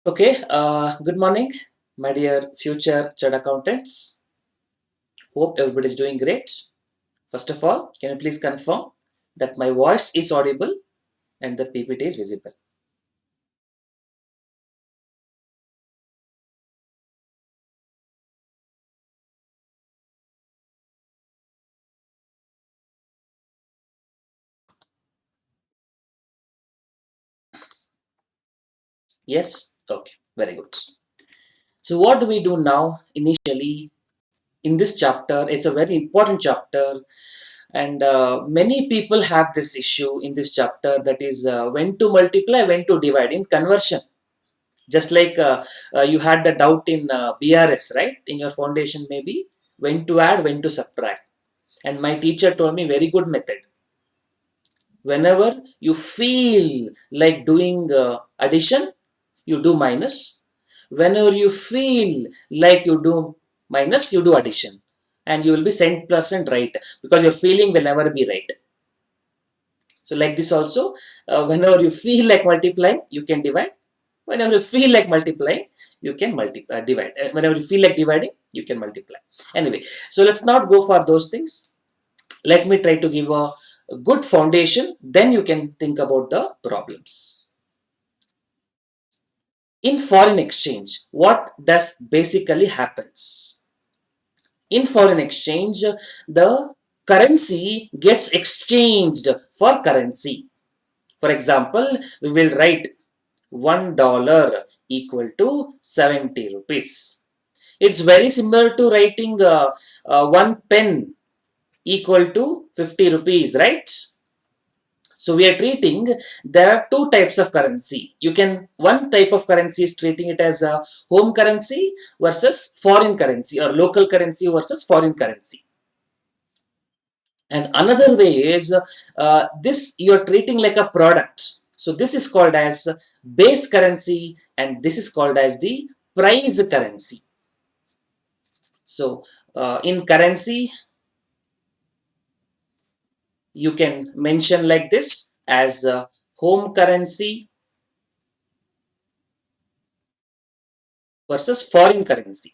Okay, good morning, my dear future chartered accountants. Hope everybody is doing great. First of all, can you please confirm that my voice is audible and the PPT is visible? Yes? Okay, very good. So, what do we do now initially in this chapter? It's a very important chapter, and many people have this issue in this chapter, that is, when to multiply, when to divide in conversion. Just like you had the doubt in BRS, right? In your foundation, maybe when to add, when to subtract. And my teacher told me very good method. Whenever you feel like doing addition, you do minus. Whenever you feel like you do minus, you do addition. And you will be 100% right, because your feeling will never be right. So like this also, whenever you feel like multiplying, you can divide. Whenever you feel like multiplying, you can divide. Whenever you feel like dividing, you can multiply. Anyway, so let's not go for those things. Let me try to give a good foundation, then you can think about the problems. In foreign exchange, what does basically happens? In foreign exchange, the currency gets exchanged for currency. For example, we will write $1 equal to 70 rupees. It's very similar to writing one pen equal to 50 rupees, right? So we are treating, there are two types of currency. One type of currency is treating it as a home currency versus foreign currency, or local currency versus foreign currency. And another way is this you're treating like a product. So this is called as base currency, and this is called as the price currency. So in currency, you can mention like this as home currency versus foreign currency.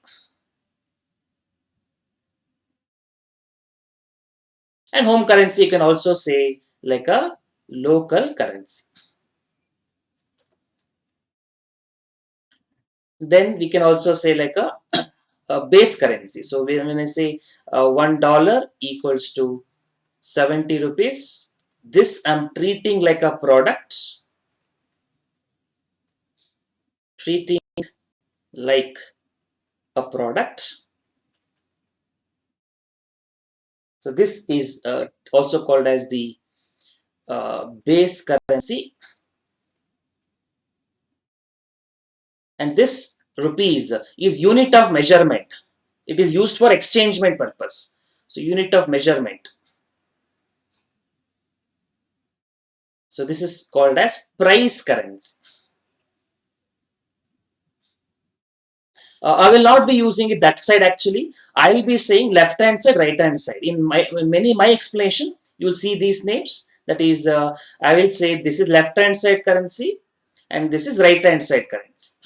And home currency you can also say like a local currency. Then we can also say like a base currency. So when I say $1 equals to 70 rupees, this I'm treating like a product, treating like a product. So this is also called as the base currency, and this rupees is unit of measurement. It is used for exchangement purpose. So unit of measurement. So this is called as price currency. I will not be using it that side actually. I will be saying left hand side, right hand side. In my explanation, you will see these names. That is, I will say this is left hand side currency and this is right hand side currency.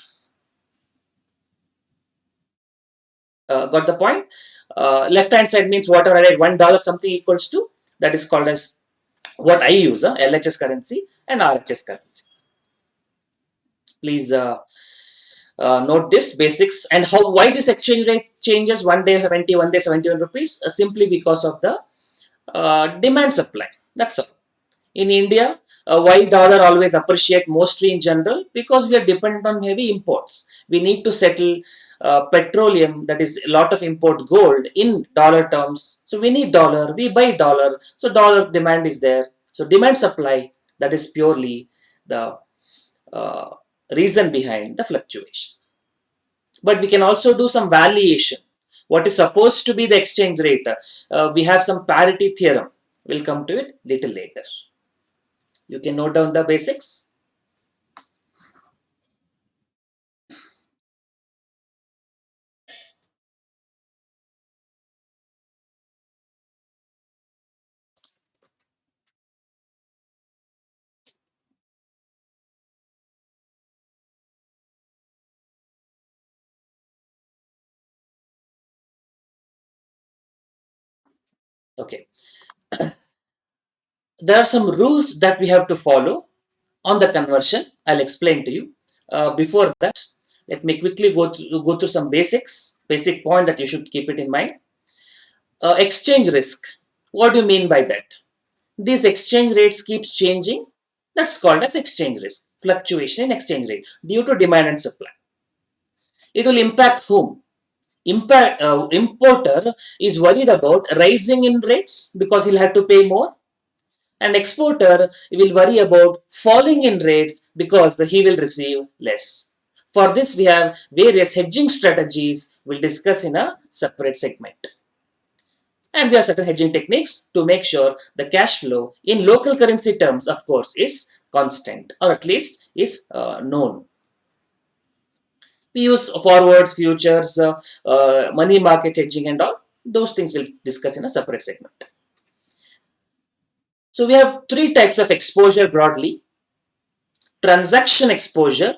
Got the point? Left hand side means whatever I write $1 something equals to, that is called as what I use, LHS currency and RHS currency. Please note this basics, and how why this exchange rate changes one day 70, one day 71 rupees, simply because of the demand supply. That's all. In India, why dollar always appreciate mostly in general? Because we are dependent on heavy imports. We need to settle petroleum, that is a lot of import gold in dollar terms. So we need dollar, we buy dollar. So dollar demand is there. So demand supply, that is purely the uh, reason behind the fluctuation. But we can also do some valuation. What is supposed to be the exchange rate? We have some parity theorem. We'll come to it little later. You can note down the basics. Okay, there are some rules that we have to follow on the conversion. I'll explain to you. Before that, let me quickly go through some basic point that you should keep it in mind. Exchange risk. What do you mean by that? These exchange rates keeps changing. That's called as exchange risk. Fluctuation in exchange rate due to demand and supply. It will impact whom? Importer is worried about rising in rates because he'll have to pay more, and exporter will worry about falling in rates because he will receive less. For this, we have various hedging strategies we'll discuss in a separate segment. And we have certain hedging techniques to make sure the cash flow in local currency terms, of course, is constant, or at least is known. We use forwards, futures, money market hedging, and all. Those things we'll discuss in a separate segment. So we have three types of exposure broadly: transaction exposure,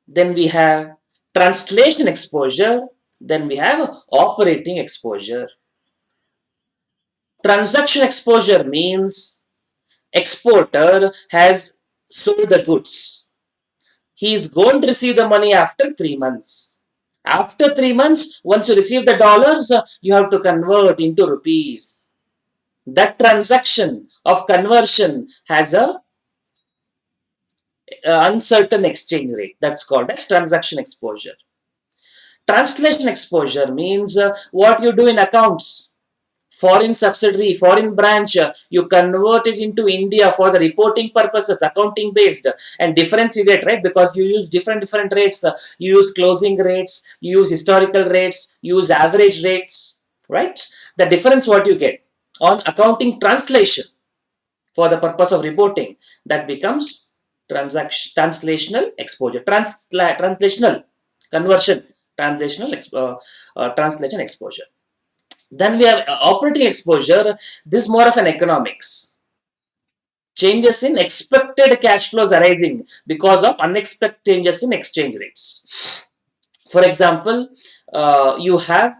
then we have translation exposure, then we have operating exposure. Transaction exposure means exporter has sold the goods. He is going to receive the money after 3 months. After 3 months, once you receive the dollars, you have to convert into rupees. That transaction of conversion has a uncertain exchange rate. That's called as transaction exposure. Translation exposure means what you do in accounts. Foreign subsidiary, foreign branch, you convert it into India for the reporting purposes, accounting based, and difference you get, right? Because you use different rates. You use closing rates, you use historical rates, you use average rates, right? The difference what you get on accounting translation for the purpose of reporting, that becomes translational exposure, translational conversion, translation exposure. Then we have operating exposure. This is more of an economics. Changes in expected cash flows arising because of unexpected changes in exchange rates. For example, you have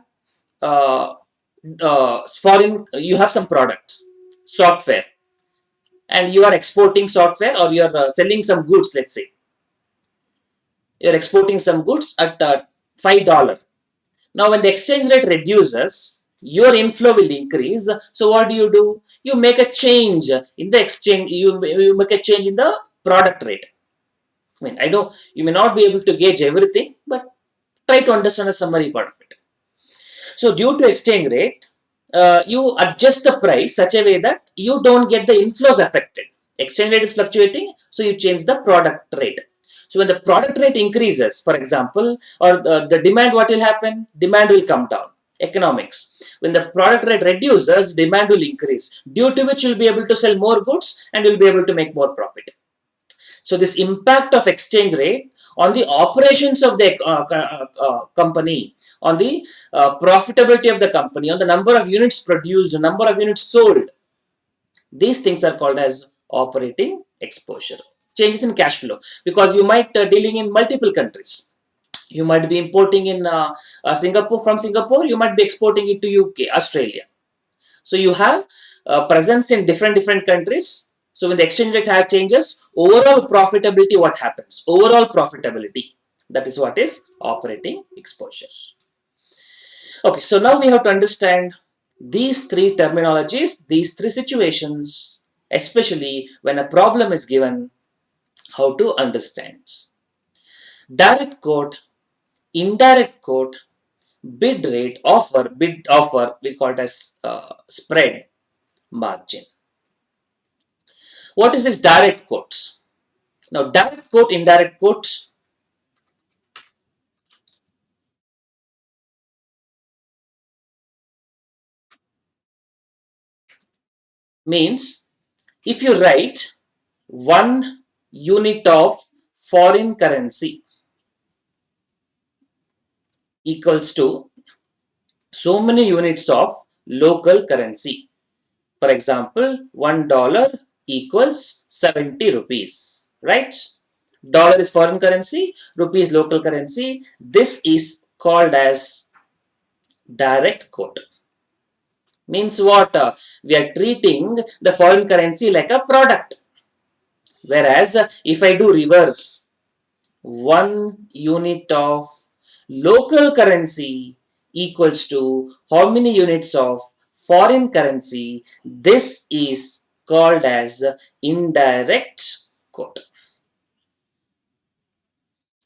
you have some product, software, and you are exporting software, or you are selling some goods. Let's say you are exporting some goods at $5. Now, when the exchange rate reduces, your inflow will increase. So, what do? You make a change in the exchange. You make a change in the product rate. I mean, I know you may not be able to gauge everything, but try to understand a summary part of it. So, due to exchange rate, you adjust the price such a way that you don't get the inflows affected. Exchange rate is fluctuating, so you change the product rate. So when the product rate increases, for example, or the demand, what will happen? Demand will come down. Economics. When the product rate reduces, demand will increase, due to which you'll be able to sell more goods and you'll be able to make more profit. So this impact of exchange rate on the operations of the company, on the profitability of the company, on the number of units produced, the number of units sold, these things are called as operating exposure. Changes in cash flow, because you might dealing in multiple countries. You might be importing in Singapore, from Singapore, you might be exporting it to UK, Australia. So you have presence in different countries. So when the exchange rate changes, overall profitability, what happens? Overall profitability. That is what is operating exposure. Okay, so now we have to understand these three terminologies, these three situations, especially when a problem is given, how to understand. Direct quote, indirect quote, bid rate, offer, we call it as spread, margin. What is this direct quotes? Now, direct quote, indirect quote, means if you write 1 unit of foreign currency equals to so many units of local currency. For example, $1 equals 70 rupees, right? Dollar is foreign currency, rupee is local currency. This is called as direct quote. Means what? We are treating the foreign currency like a product. Whereas if I do reverse, 1 unit of local currency equals to how many units of foreign currency? This is called as indirect quote.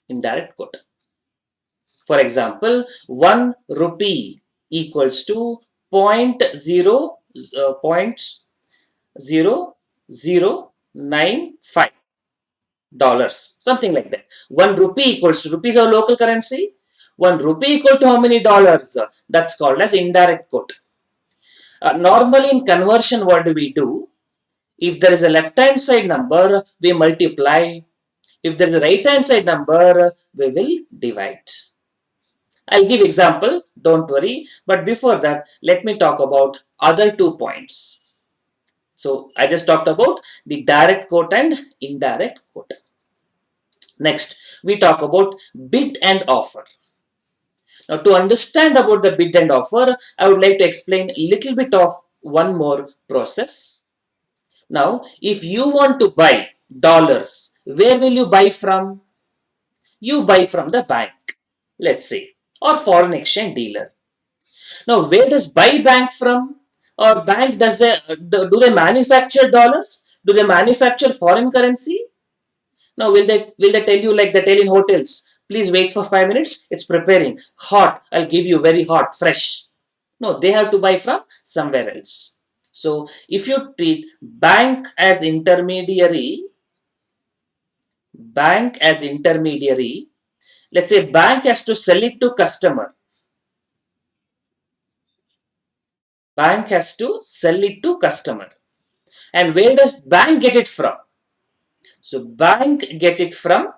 Indirect quote. For example, 1 rupee equals to point zero point zero zero nine five dollars, something like that. 1 rupee equals to, rupees our local currency. 1 rupee equal to how many dollars? That's called as indirect quote. Normally in conversion, what do we do? If there is a left hand side number, we multiply. If there is a right hand side number, we will divide. I'll give example, don't worry. But before that, let me talk about other 2 points. So I just talked about the direct quote and indirect quote. Next, we talk about bid and offer. Now, to understand about the bid and offer, I would like to explain a little bit of one more process. Now, if you want to buy dollars, where will you buy from? You buy from the bank, let's say, or foreign exchange dealer. Now, where does buy bank from? Or bank do they manufacture dollars? Do they manufacture foreign currency? Now, will they tell you like they tell in hotels? Please wait for 5 minutes. It's preparing hot. I'll give you very hot, fresh. No, they have to buy from somewhere else. So, if you treat bank as intermediary, let's say bank has to sell it to customer. Bank has to sell it to customer. And where does bank get it from? So bank get it from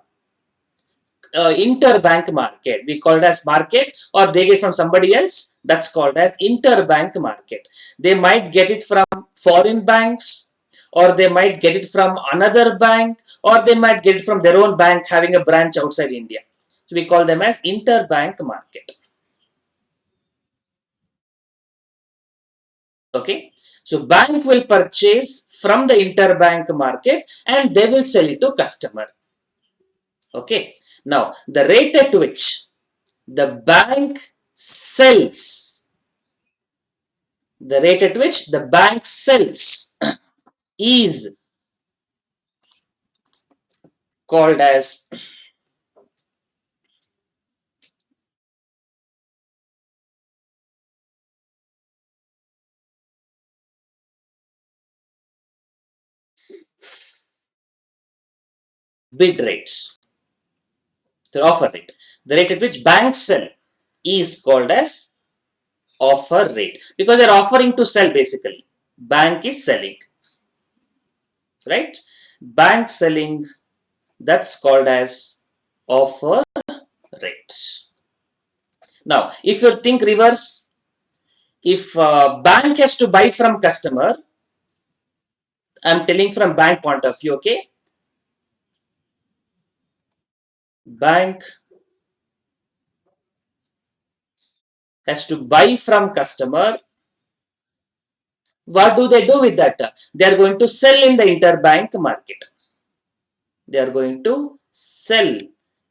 interbank market. We call it as market, or they get from somebody else. That's called as interbank market. They might get it from foreign banks, or they might get it from another bank, or they might get it from their own bank having a branch outside India. So we call them as interbank market. Okay. So bank will purchase from the interbank market and they will sell it to customer. Okay. Now, the rate at which the bank sells, the rate at which the bank sells is called as bid rates, the offer rate. The rate at which banks sell is called as offer rate, because they're offering to sell basically. Bank is selling, right? Bank selling, that's called as offer rate. Now, if you think reverse, if bank has to buy from customer, I'm telling from bank point of view, okay? Bank has to buy from customer. What do they do with that? They are going to sell in the interbank market. They are going to sell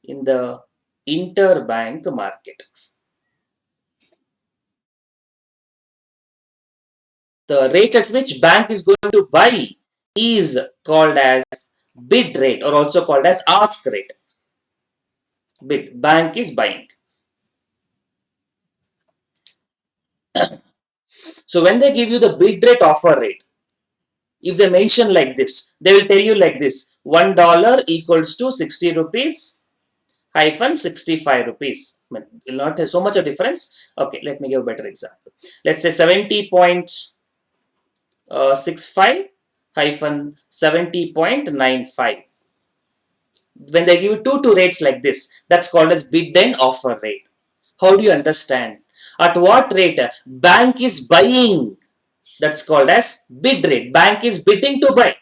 in the interbank market. The rate at which bank is going to buy is called as bid rate, or also called as ask rate. Bid, bank is buying. So when they give you the bid rate, offer rate, if they mention like this, they will tell you like this: $1 equals to 60 rupees hyphen 65 rupees. I mean, it will not have so much of difference. Okay, let me give a better example. Let's say 70.65 hyphen 70.95. When they give you two rates like this, that's called as bid and offer rate. How do you understand? At what rate bank is buying? That's called as bid rate. Bank is bidding to buy.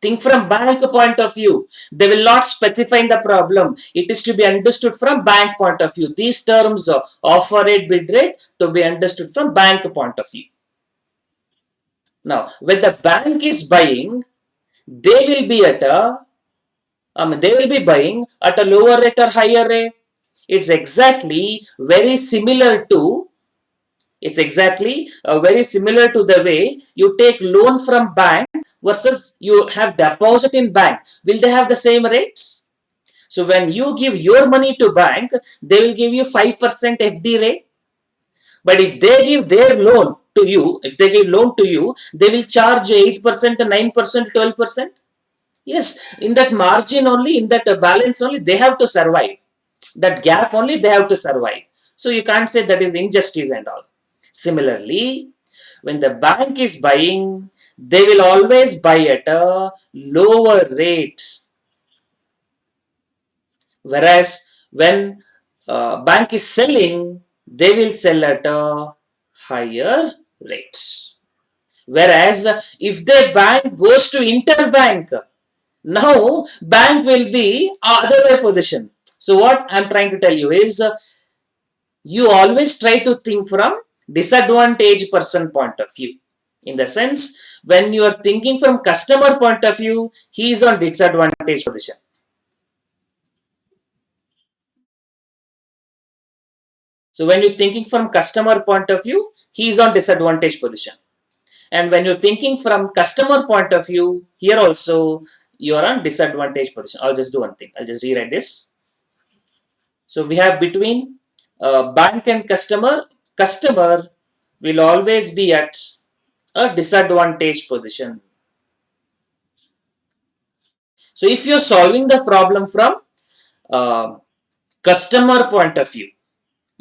Think from bank point of view. They will not specify in the problem. It is to be understood from bank point of view. These terms, offer rate, bid rate, to be understood from bank point of view. Now, when the bank is buying, they will be at a, they will be buying at a lower rate or higher rate. It's exactly very similar to, very similar to the way you take loan from bank versus you have deposit in bank. Will they have the same rates? So when you give your money to bank, they will give you 5% FD rate. But if they give their loan to you, if they give loan to you, they will charge 8%, 9%, 12%. Yes, in that margin only, in that balance only, they have to survive. That gap only they have to survive. So you can't say that is injustice and all. Similarly, when the bank is buying, they will always buy at a lower rate. Whereas when bank is selling, they will sell at a higher rate. Whereas if the bank goes to interbank, now bank will be other way position. So what I'm trying to tell you is you always try to think from disadvantaged person point of view. In the sense, when you are thinking from customer point of view, he is on disadvantaged position. So when you're thinking from customer point of view, he is on disadvantaged position. And when you're thinking from customer point of view, here also you are on disadvantaged position. I'll just do one thing. I'll just rewrite this. So we have between bank and customer. Customer will always be at a disadvantaged position. So if you're solving the problem from uh, customer point of view,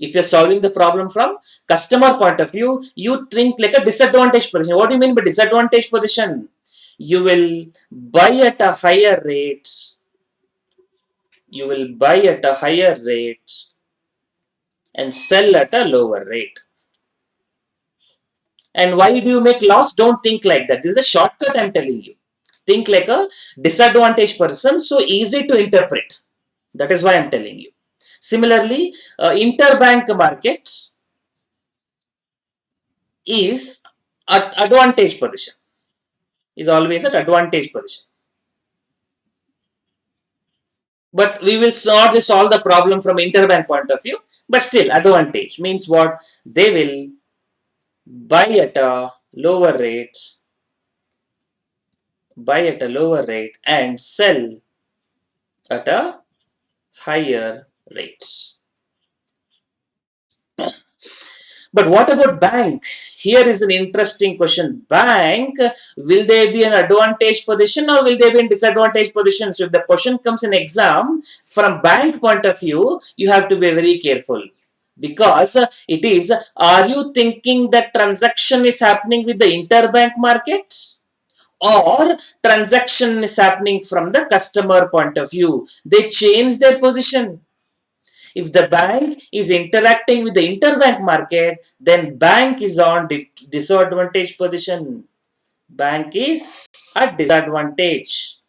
if you're solving the problem from customer point of view, you think like a disadvantaged position. What do you mean by disadvantaged position? You will buy at a higher rate. You will buy at a higher rate and sell at a lower rate. And why do you make loss? Don't think like that. This is a shortcut I'm telling you. Think like a disadvantaged person, so easy to interpret. That is why I'm telling you. Similarly, interbank market is at advantage position. Is always at advantage position. But we will not solve the problem from interbank point of view. But still, advantage means what? They will buy at a lower rate, and sell at a higher rate. But what about bank? Here is an interesting question. Bank, will they be in advantage position or will they be in disadvantage position? So if the question comes in exam, from bank point of view, you have to be very careful. Because it is, are you thinking that transaction is happening with the interbank market? Or transaction is happening from the customer point of view? They change their position. If the bank is interacting with the interbank market, then bank is on disadvantage position. Bank is at disadvantage.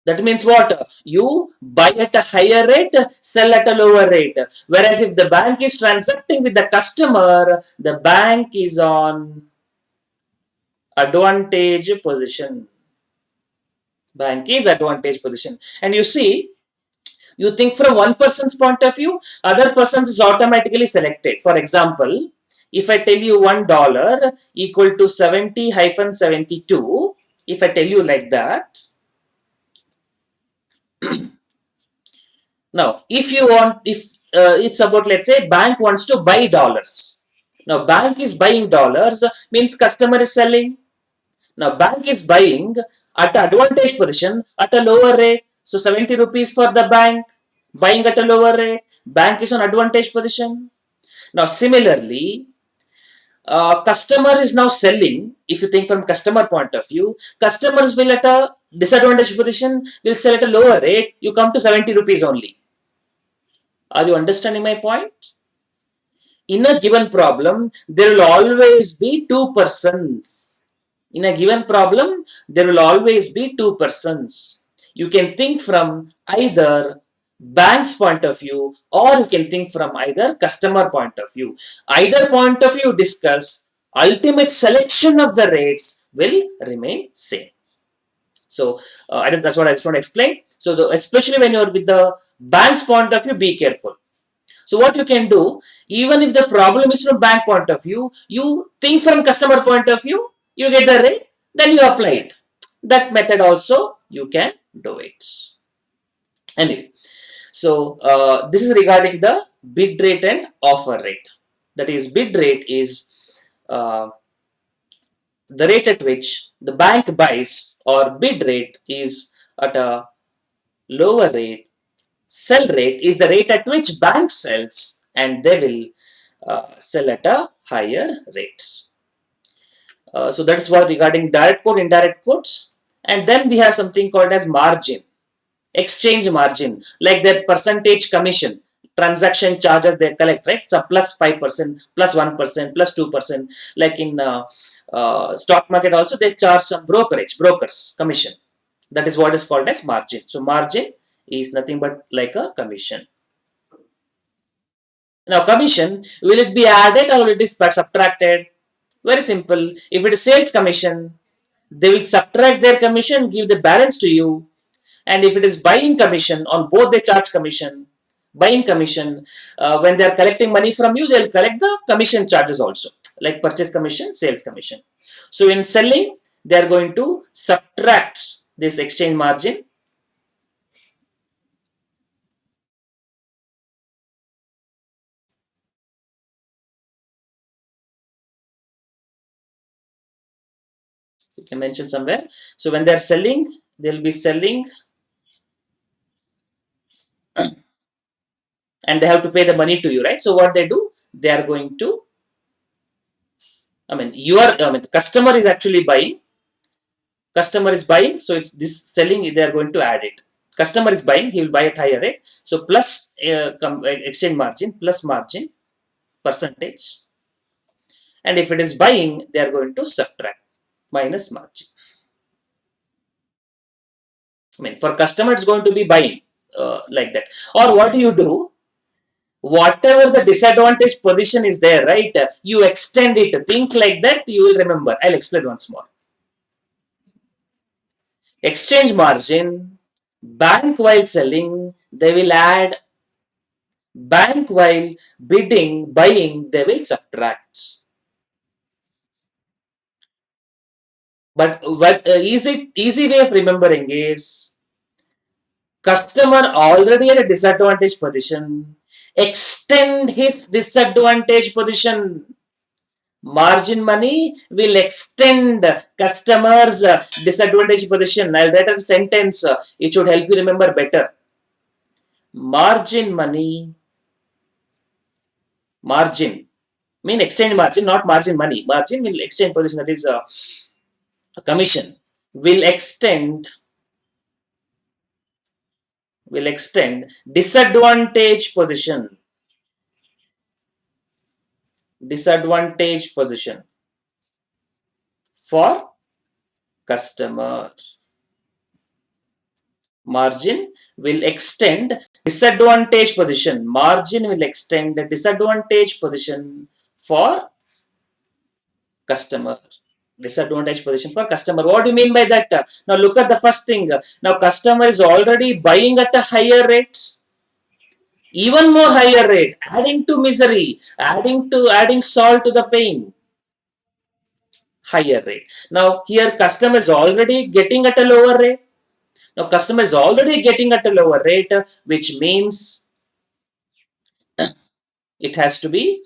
That means what? You buy at a higher rate, sell at a lower rate. Whereas if the bank is transacting with the customer, the bank is on advantage position. Bank is advantage position. And you see, you think from one person's point of view, other person's is automatically selected. For example, if I tell you $1 equal to 70-72, if I tell you like that, now if you want, if it's about, let's say, bank wants to buy dollars. Now bank is buying dollars, means customer is selling. Now bank is buying at advantage position at a lower rate. So 70 rupees for the bank, buying at a lower rate. Bank is on advantage position. Now similarly, customer is now selling. If you think from customer point of view, customers will at a disadvantage position, will sell at a lower rate. You come to 70 rupees only. Are you understanding my point? In a given problem, there will always be two persons. In a given problem, there will always be two persons. You can think from either bank's point of view, or you can think from either customer point of view. Either point of view discuss, ultimate selection of the rates will remain same. So I think that's what I just want to explain. So especially when you're with the bank's point of view, be careful. So what you can do, even if the problem is from bank point of view, you think from customer point of view, you get the rate, then you apply it. That method also you can do it. Anyway, so this is regarding the bid rate and offer rate. That is, bid rate is the rate at which the bank buys, or bid rate is at a lower rate. Sell rate is the rate at which bank sells, and they will sell at a higher rate. So that's what regarding direct quote, indirect quotes. And then we have something called as margin, exchange margin, like their percentage commission, transaction charges they collect, right? So plus 5%, plus 1%, plus 2%. Like in stock market also, they charge some brokers commission. That is what is called as margin. So margin is nothing but like a commission. Now commission, will it be added or will it be subtracted? Very simple. If it is sales commission, they will subtract their commission, give the balance to you. And if it is buying commission, on both they charge commission. Buying commission, when they are collecting money from you, they will collect the commission charges also, like purchase commission, sales commission. So in selling, they are going to subtract this exchange margin. You can mention somewhere. So when they are selling, they will be selling and they have to pay the money to you, right? So what they do, they are going to, the customer is actually buying. Customer is buying, so it's this selling, they are going to add it. Customer is buying, he will buy at higher rate. So plus exchange margin, plus margin, percentage. And if it is buying, they are going to subtract, minus margin. For customer, it's going to be buying like that. Or what do you do? Whatever the disadvantage position is there, right? You extend it. Think like that, you will remember. I'll explain once more. Exchange margin, bank while selling, they will add. Bank while buying, they will subtract. But what easy way of remembering is, customer already at a disadvantage position, extend his disadvantage position. Margin money will extend customer's disadvantage position. I'll write a sentence. It should help you remember better. Margin money, margin mean exchange margin, not margin money. Margin will exchange position, that is a commission, will extend disadvantage position, for customer. Margin will extend disadvantage position. Margin will extend the disadvantage position for customer. Disadvantage position for customer. What do you mean by that? Now look at the first thing. Now customer is already buying at a higher rate, even more higher rate, adding to misery, adding salt to the pain. Higher rate. Now here customer is already getting at a lower rate. Now customer is already getting at a lower rate, which means it has to be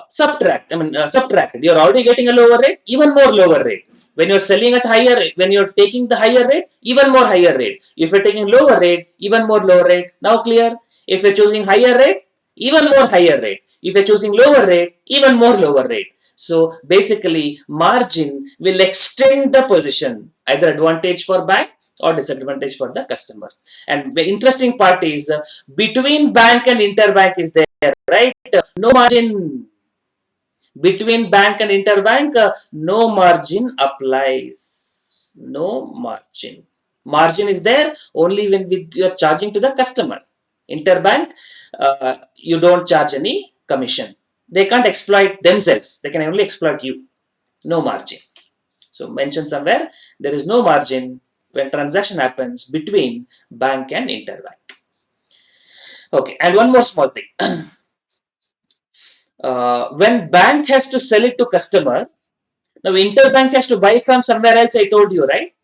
subtracted. You're already getting a lower rate, even more lower rate. When you're selling at higher rate, when you're taking the higher rate, even more higher rate. If you're taking lower rate, even more lower rate. Now clear? If you're choosing higher rate, even more higher rate. If you're choosing lower rate, even more lower rate. So basically, margin will extend the position, either advantage for bank or disadvantage for the customer. And the interesting part is, between bank and interbank is there, right? No margin. Between bank and interbank, no margin applies. No margin. Margin is there only when you're charging to the customer. Interbank, you don't charge any commission. They can't exploit themselves. They can only exploit you. No margin. So mention somewhere there is no margin when transaction happens between bank and interbank. Okay, and one more small thing. When bank has to sell it to customer, now interbank has to buy from somewhere else. I told you, right?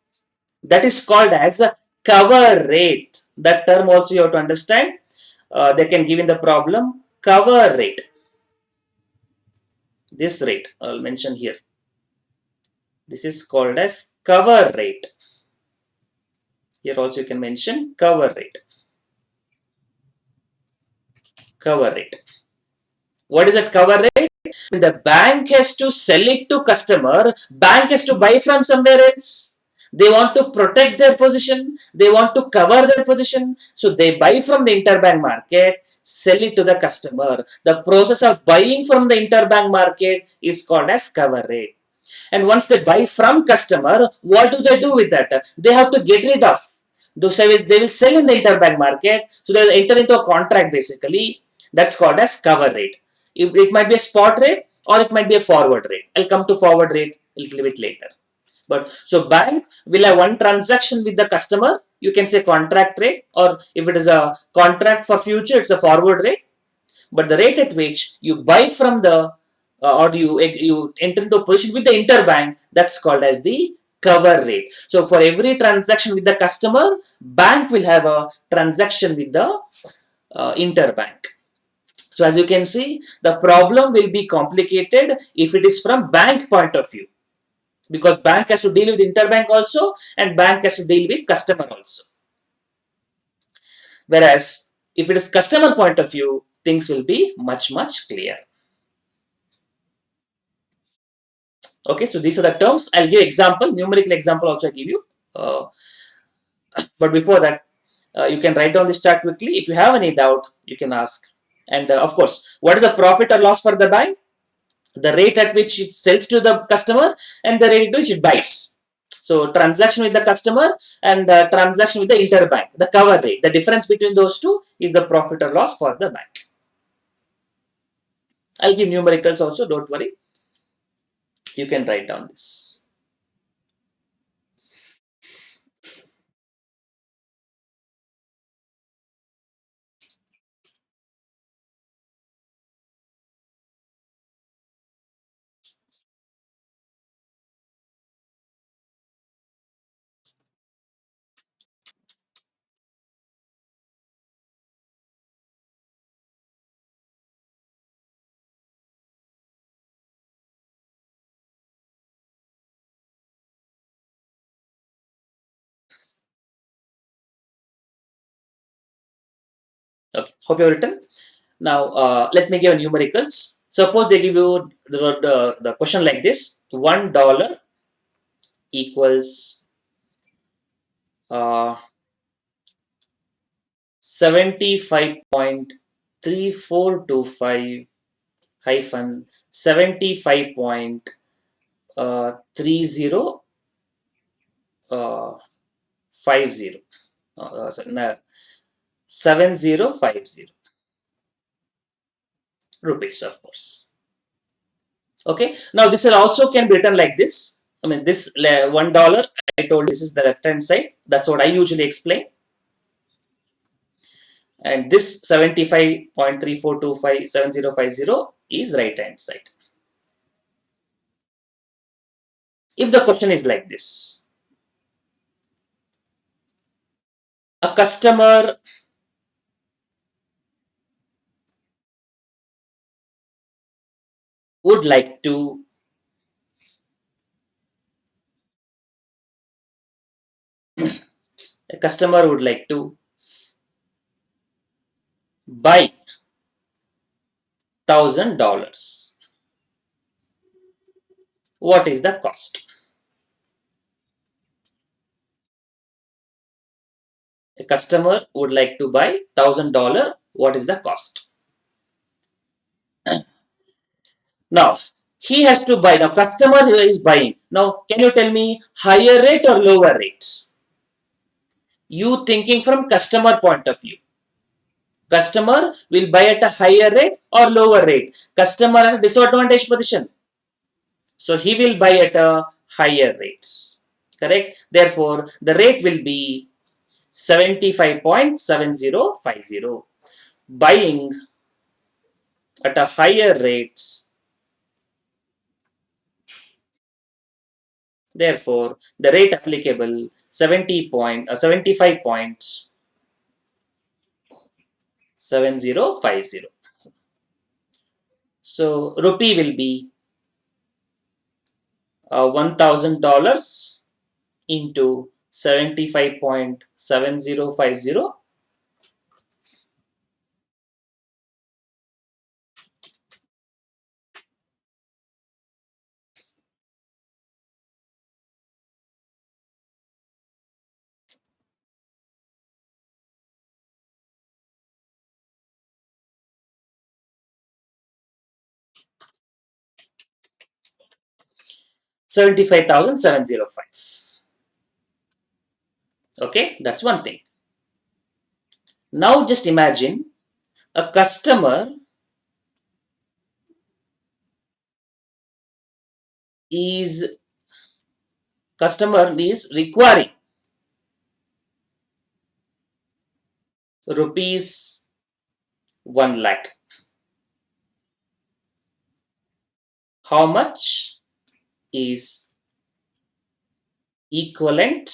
That is called as a cover rate. That term also you have to understand. They can give in the problem cover rate. This rate I'll mention here. This is called as cover rate. Here also you can mention cover rate. Cover rate. What is that cover rate? When the bank has to sell it to customer, bank has to buy from somewhere else. They want to protect their position. They want to cover their position. So they buy from the interbank market, sell it to the customer. The process of buying from the interbank market is called as cover rate. And once they buy from customer, what do they do with that? They have to get rid of those services. They will sell in the interbank market. So they will enter into a contract basically. That's called as cover rate. It might be a spot rate or it might be a forward rate. I'll come to forward rate a little bit later. But so bank will have one transaction with the customer. You can say contract rate, or if it is a contract for future, it's a forward rate. But the rate at which you buy from the or you enter into a position with the interbank, that's called as the cover rate. So for every transaction with the customer, bank will have a transaction with the interbank. So as you can see, the problem will be complicated if it is from bank point of view, because bank has to deal with interbank also and bank has to deal with customer also. Whereas if it is customer point of view, things will be much clear. Okay, so these are the terms. I'll give example, numerical example also I give you. But before that, you can write down this chart quickly. If you have any doubt, you can ask. And of course, what is the profit or loss for the bank? The rate at which it sells to the customer and the rate at which it buys. So transaction with the customer and transaction with the interbank, the cover rate. The difference between those two is the profit or loss for the bank. I'll give numericals also, don't worry. You can write down this. Okay, hope you have written. Now, let me give numericals. Suppose they give you the question like this: $1 equals 75.3425 hyphen 75.3050 sorry, no, 7050 rupees, of course. Okay, now this also can be written like this. I mean, this $1, I told this is the left hand side. That's what I usually explain. And this 75.34257050 is right hand side. If the question is like this, a customer would like to buy $1,000. What is the cost? A customer would like to buy $1,000. What is the cost? Now, he has to buy. Now, customer is buying. Now, can you tell me higher rate or lower rates? You thinking from customer point of view. Customer will buy at a higher rate or lower rate. Customer at a disadvantage position. So he will buy at a higher rate. Correct? Therefore, the rate will be 75.7050. Buying at a higher rate. Therefore, the rate applicable 75.7050. So rupee will be $1,000 into 75.7050. 75,705. Okay, that's one thing. Now just imagine a is customer is requiring rupees 1 lakh. How much is equivalent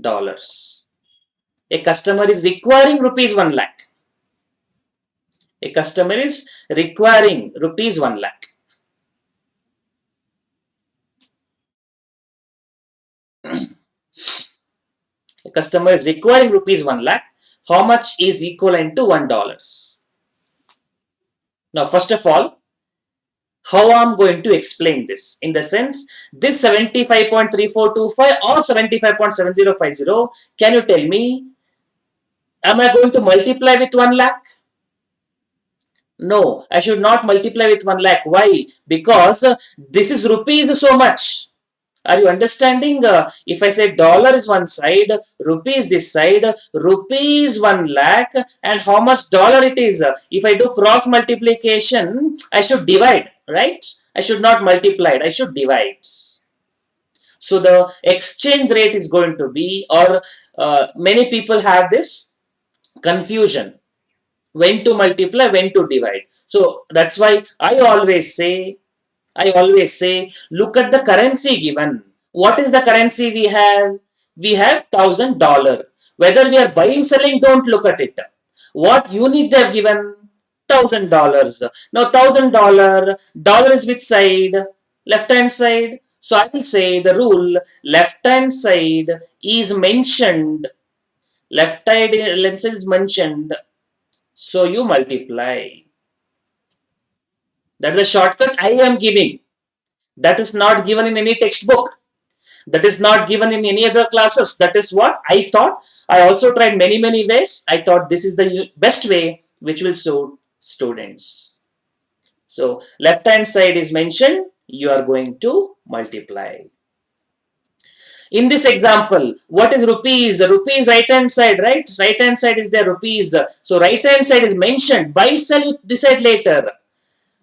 dollars? A customer is requiring rupees 1 lakh. A customer is requiring rupees 1 lakh. A customer is requiring rupees 1 lakh. How much is equivalent to $1? Now, first of all, how I'm going to explain this? In the sense, this 75.3425 or 75.7050, can you tell me, am I going to multiply with 1 lakh? No, I should not multiply with 1 lakh. Why? Because this is rupees so much. Are you understanding? If I say dollar is one side, rupees this side, rupees 1 lakh, and how much dollar it is. If I do cross multiplication, I should divide, right? I should not multiply it, I should divide. So the exchange rate is going to be, or many people have this confusion, when to multiply, when to divide. So that's why I always say, look at the currency given. What is the currency we have? We have $1,000. Whether we are buying, selling, don't look at it. What unit they have given? $1,000. Now $1,000, dollar is which side? Left hand side. So I will say the rule, left hand side is mentioned. Left hand is mentioned. So you multiply. That is the shortcut I am giving. That is not given in any textbook. That is not given in any other classes. That is what I thought. I also tried many ways. I thought this is the best way which will suit students. So left hand side is mentioned. You are going to multiply. In this example, what is rupees? Rupees right hand side, right? Right hand side is there, rupees. So right hand side is mentioned. Buy, sell, you decide later.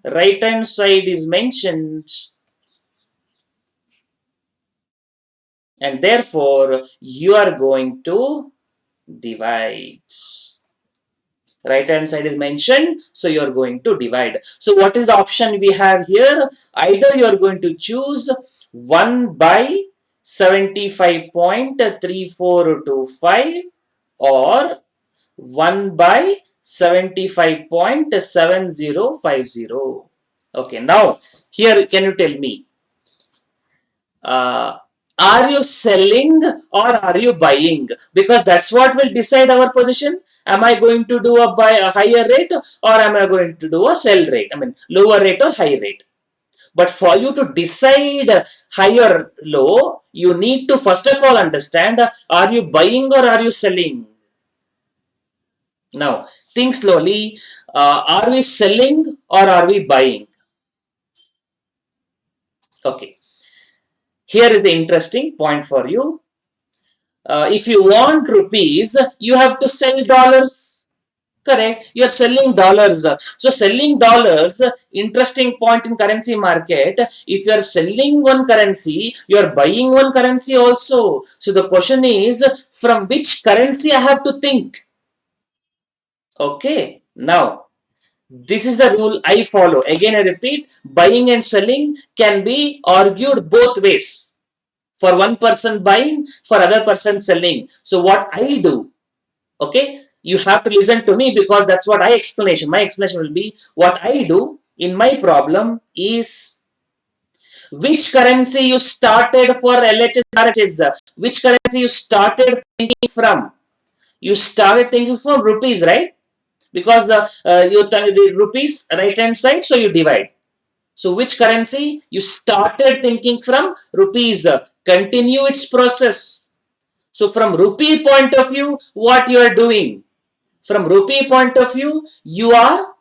Right hand side is mentioned. And therefore, you are going to divide. Right hand side is mentioned, so you are going to divide. So what is the option we have here? Either you are going to choose 1 by 75.3425 or 1 by 75.7050. Okay, now here can you tell me, uh, are you selling or are you buying? Because that's what will decide our position. Am I going to do a buy a higher rate or am I going to do a sell rate? I mean lower rate or high rate. But for you to decide high or low, you need to first of all understand, are you buying or are you selling? Now think slowly. Are we selling or are we buying? Okay. Here is the interesting point for you. If you want rupees, you have to sell dollars. Correct. You're selling dollars. So selling dollars, interesting point in currency market. If you're selling one currency, you're buying one currency also. So the question is, from which currency I have to think? Okay. Now, this is the rule I follow. Again, I repeat, buying and selling can be argued both ways. For one person buying, for other person selling. So what I do, okay, you have to listen to me because that's what my explanation will be what I do in my problem is which currency you started for LHS RHS, which currency you started thinking from. You started thinking from rupees, right? Because the rupees right hand side, so you divide. So which currency you started thinking from? Rupees. Continue its process. So from rupee point of view, what you are doing? From rupee point of view, you are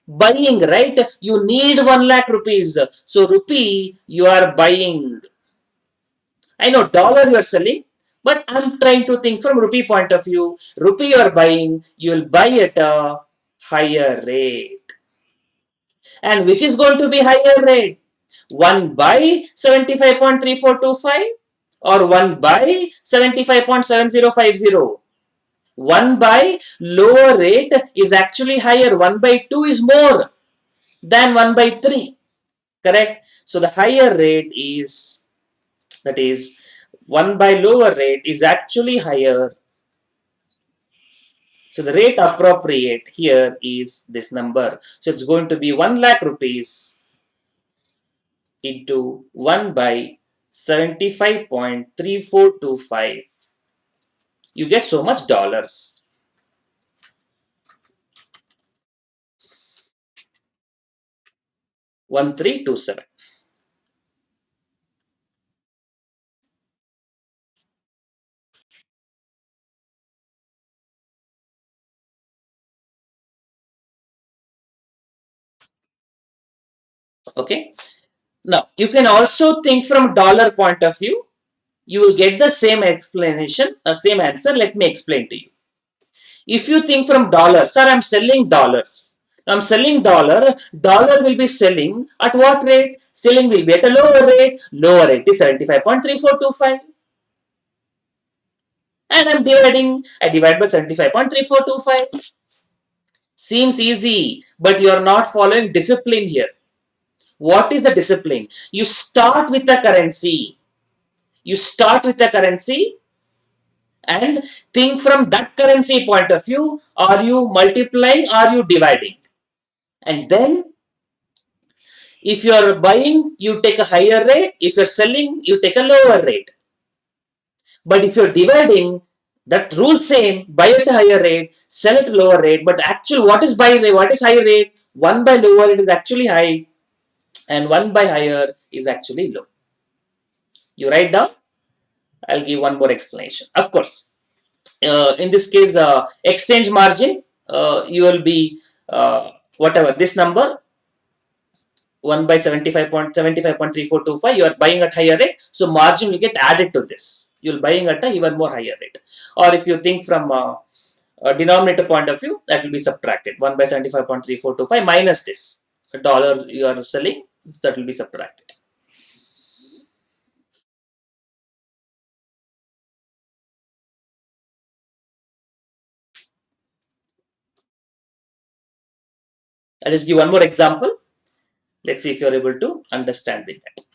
buying, right? You need 1 lakh rupees. So rupee, you are buying. I know dollar you are selling, but I'm trying to think from rupee point of view. Rupee you are buying, you will buy at a higher rate. And which is going to be higher rate? 1 by 75.3425 or 1 by 75.7050? 1 by lower rate is actually higher. 1 by 2 is more than 1 by 3. Correct? So the higher rate is, that is, 1 by lower rate is actually higher. So the rate appropriate here is this number. So it's going to be 1 lakh rupees into 1 by 75.3425. You get so much dollars. 1327. Okay. Now, you can also think from dollar point of view. You will get the same explanation, same answer. Let me explain to you. If you think from dollar, sir, I'm selling dollars. I'm selling dollar. Dollar will be selling at what rate? Selling will be at a lower rate. Lower rate is 75.3425. And I'm dividing. I divide by 75.3425. Seems easy, but you are not following discipline here. What is the discipline? You start with the currency. You start with the currency and think from that currency point of view. Are you multiplying? Are you dividing? And then if you are buying, you take a higher rate. If you're selling, you take a lower rate. But if you're dividing, that rule same, buy at a higher rate, sell at a lower rate. But actually, what is buy rate? What is high rate? 1 by lower it is actually high, and 1 by higher is actually low. You write down. I'll give one more explanation. Of course, in this case, exchange margin, you will be whatever this number 1 by 75.3425, you are buying at higher rate, so margin will get added to this. You will buying at a even more higher rate. Or if you think from a denominator point of view, that will be subtracted. 1 by 75.3425 minus this dollar you are selling, that will be subtracted. I'll just give one more example. Let's see if you're able to understand with that.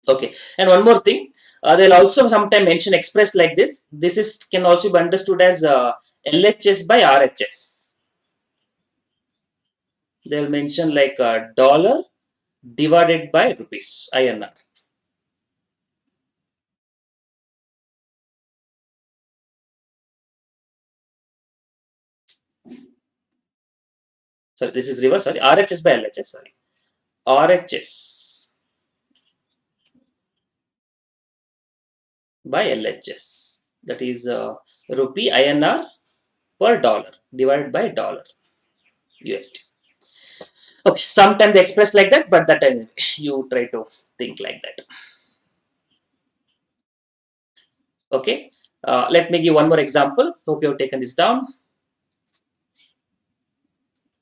Okay, and one more thing, they'll also sometimes mention expressed like this. This is can also be understood as LHS by RHS. They'll mention like dollar divided by rupees, INR. Sorry, this is reverse. Sorry, RHS by LHS. Sorry, RHS by LHS. That is rupee INR per dollar divided by dollar USD. Okay, sometimes they express like that, but that anyway, you try to think like that. Okay, let me give one more example. Hope you have taken this down.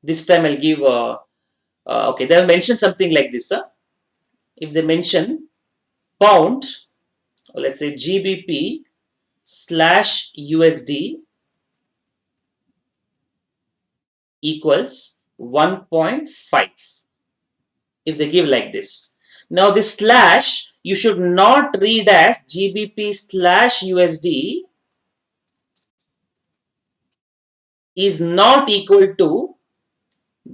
This time I'll give. Okay, they'll mention something like this. If they mention pound, or let's say GBP slash USD equals 1.5. If they give like this. Now this slash you should not read as GBP slash USD is not equal to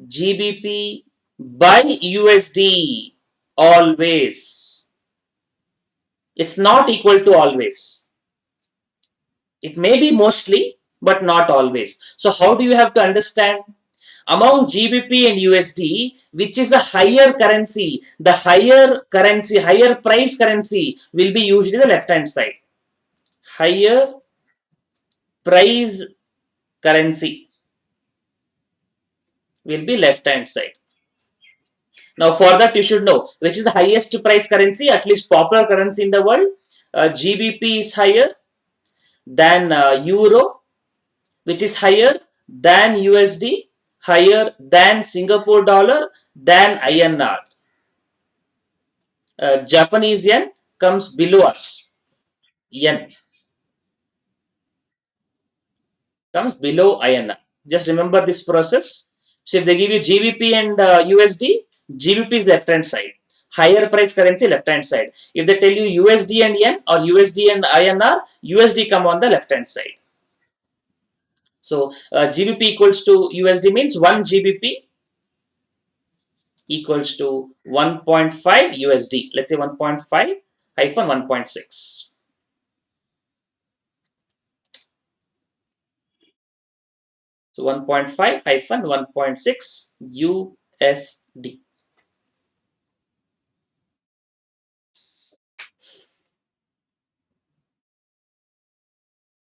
GBP by USD always. It's not equal to always. It may be mostly, but not always. So how do you have to understand? Among GBP and USD, which is a higher currency, the higher currency, higher price currency will be usually the left hand side. Higher price currency will be left hand side. Now for that you should know which is the highest price currency, at least popular currency in the world. GBP is higher than Euro, which is higher than USD, higher than Singapore dollar, than INR. Japanese yen comes below us. Yen comes below INR. Just remember this process. So if they give you GBP and USD, GBP is left hand side. Higher price currency left hand side. If they tell you USD and yen or USD and INR, USD come on the left hand side. So GBP equals to USD means 1 GBP equals to 1.5 USD. Let's say 1.5 hyphen 1.6. So 1.5 hyphen 1.6 USD.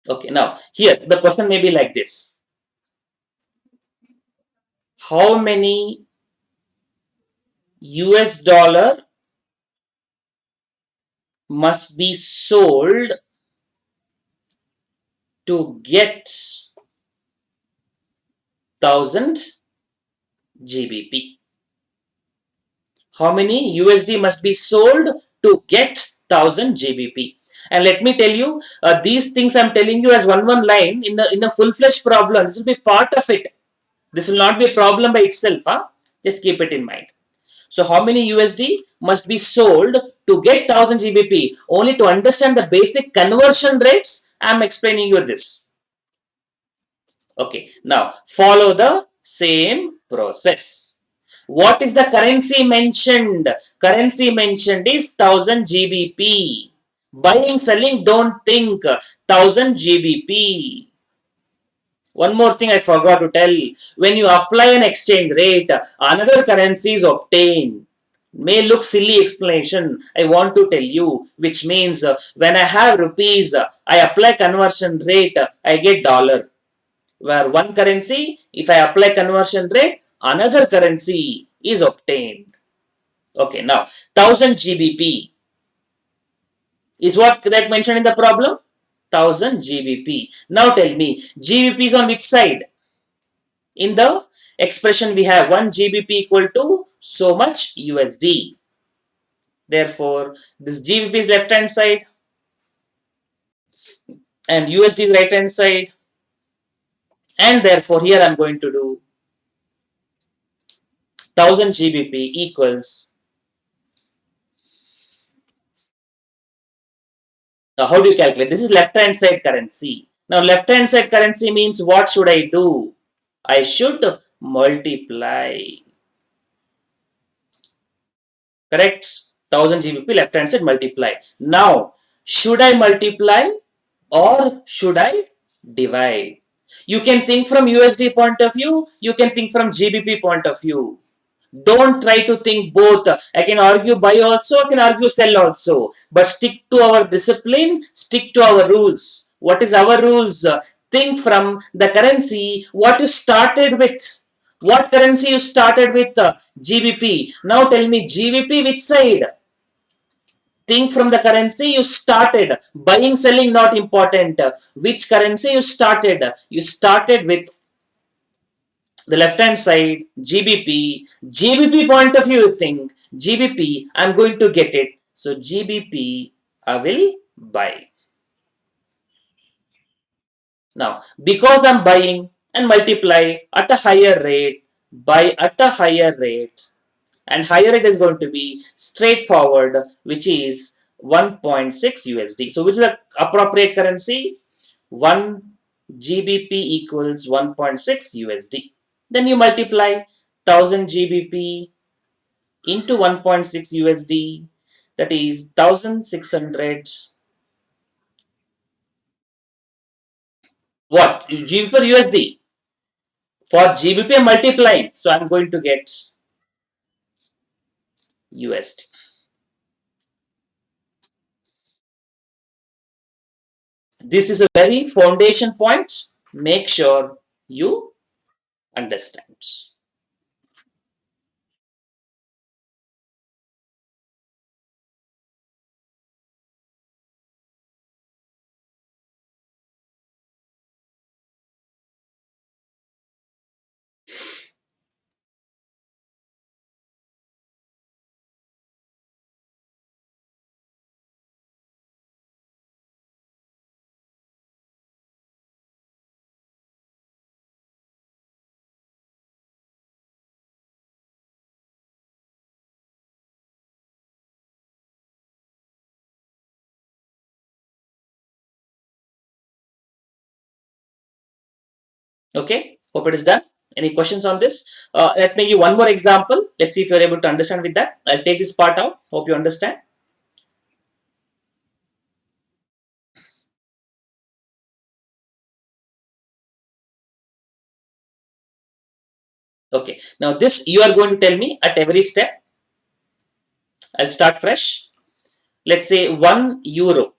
Okay, now here the question may be like this. How many US dollar must be sold to get 1000 GBP? How many USD must be sold to get 1000 GBP? And let me tell you, these things I'm telling you as one line in the full-fledged problem. This will be part of it. This will not be a problem by itself. Just keep it in mind. So how many USD must be sold to get 1000 GBP? Only to understand the basic conversion rates, I am explaining you this. Okay, now follow the same process. What is the currency mentioned? Currency mentioned is 1000 GBP. Buying, selling, don't think 1000 GBP. One more thing I forgot to tell. When you apply an exchange rate, another currency is obtained. May look silly explanation. I want to tell you, which means when I have rupees, I apply conversion rate, I get dollar. Where one currency, if I apply conversion rate, another currency is obtained. Okay, now 1000 GBP is what that mentioned in the problem? 1000 GBP. Now tell me, GBP is on which side? In the expression we have 1 GBP equal to so much USD. Therefore, this GBP is left hand side and USD is right hand side. And therefore, here I am going to do 1000 GBP equals. Now, how do you calculate? This is left hand side currency. Now, left hand side currency means what should I do? I should multiply. Correct? 1000 GBP left hand side multiply. Now, should I multiply or should I divide? You can think from USD point of view, you can think from GBP point of view. Don't try to think both. I can argue buy also, I can argue sell also. But stick to our discipline, stick to our rules. What is our rules? Think from the currency, what you started with. What currency you started with? GBP. Now tell me GBP which side? Think from the currency you started. Buying, selling not important. Which currency you started? You started with the left hand side, GBP point of view, you think GBP, I'm going to get it. So GBP, I will buy. Now, because I'm buying and multiply at a higher rate, buy at a higher rate, and higher rate is going to be straightforward, which is 1.6 USD. So, which is the appropriate currency? 1 GBP equals 1.6 USD. Then you multiply 1000 GBP into 1.6 USD, that is 1600. What? GBP per USD. For GBP I'm multiplying, so I'm going to get USD. This is a very foundation point. Make sure you understand. Okay, hope it is done. Any questions on this? Let me give one more example. Let's see if you're able to understand with that. I'll take this part out. Hope you understand. Okay, now this you are going to tell me at every step. I'll start fresh. Let's say 1 euro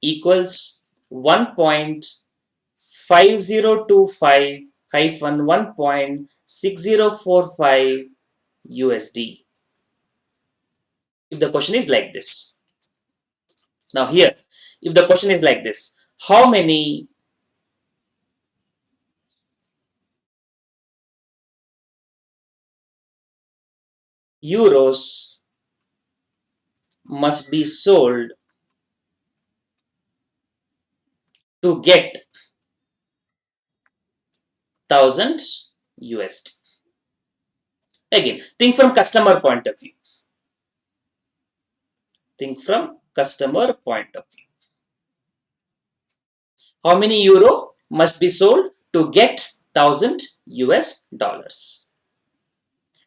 equals 1.5025 hyphen 1.6045 USD. If the question is like this. Now here, if the question is like this, how many euros must be sold to get 1000 USD? Again, think from customer point of view. Think from customer point of view. How many euro must be sold to get 1000 US dollars?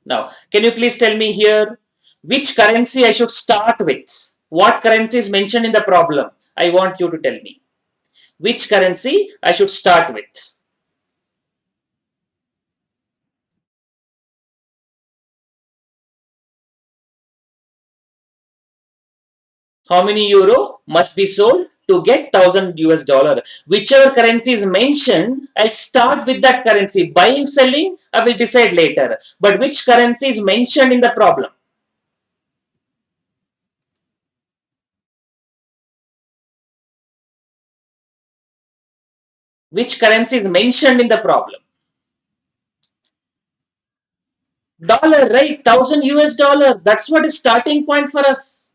Now, can you please tell me here which currency I should start with? What currency is mentioned in the problem? I want you to tell me. Which currency I should start with? How many euro must be sold to get 1000 US dollar? Whichever currency is mentioned, I'll start with that currency. Buying, selling, I will decide later. But which currency is mentioned in the problem? Which currency is mentioned in the problem? Dollar, right? 1000 US dollar. That's what is starting point for us.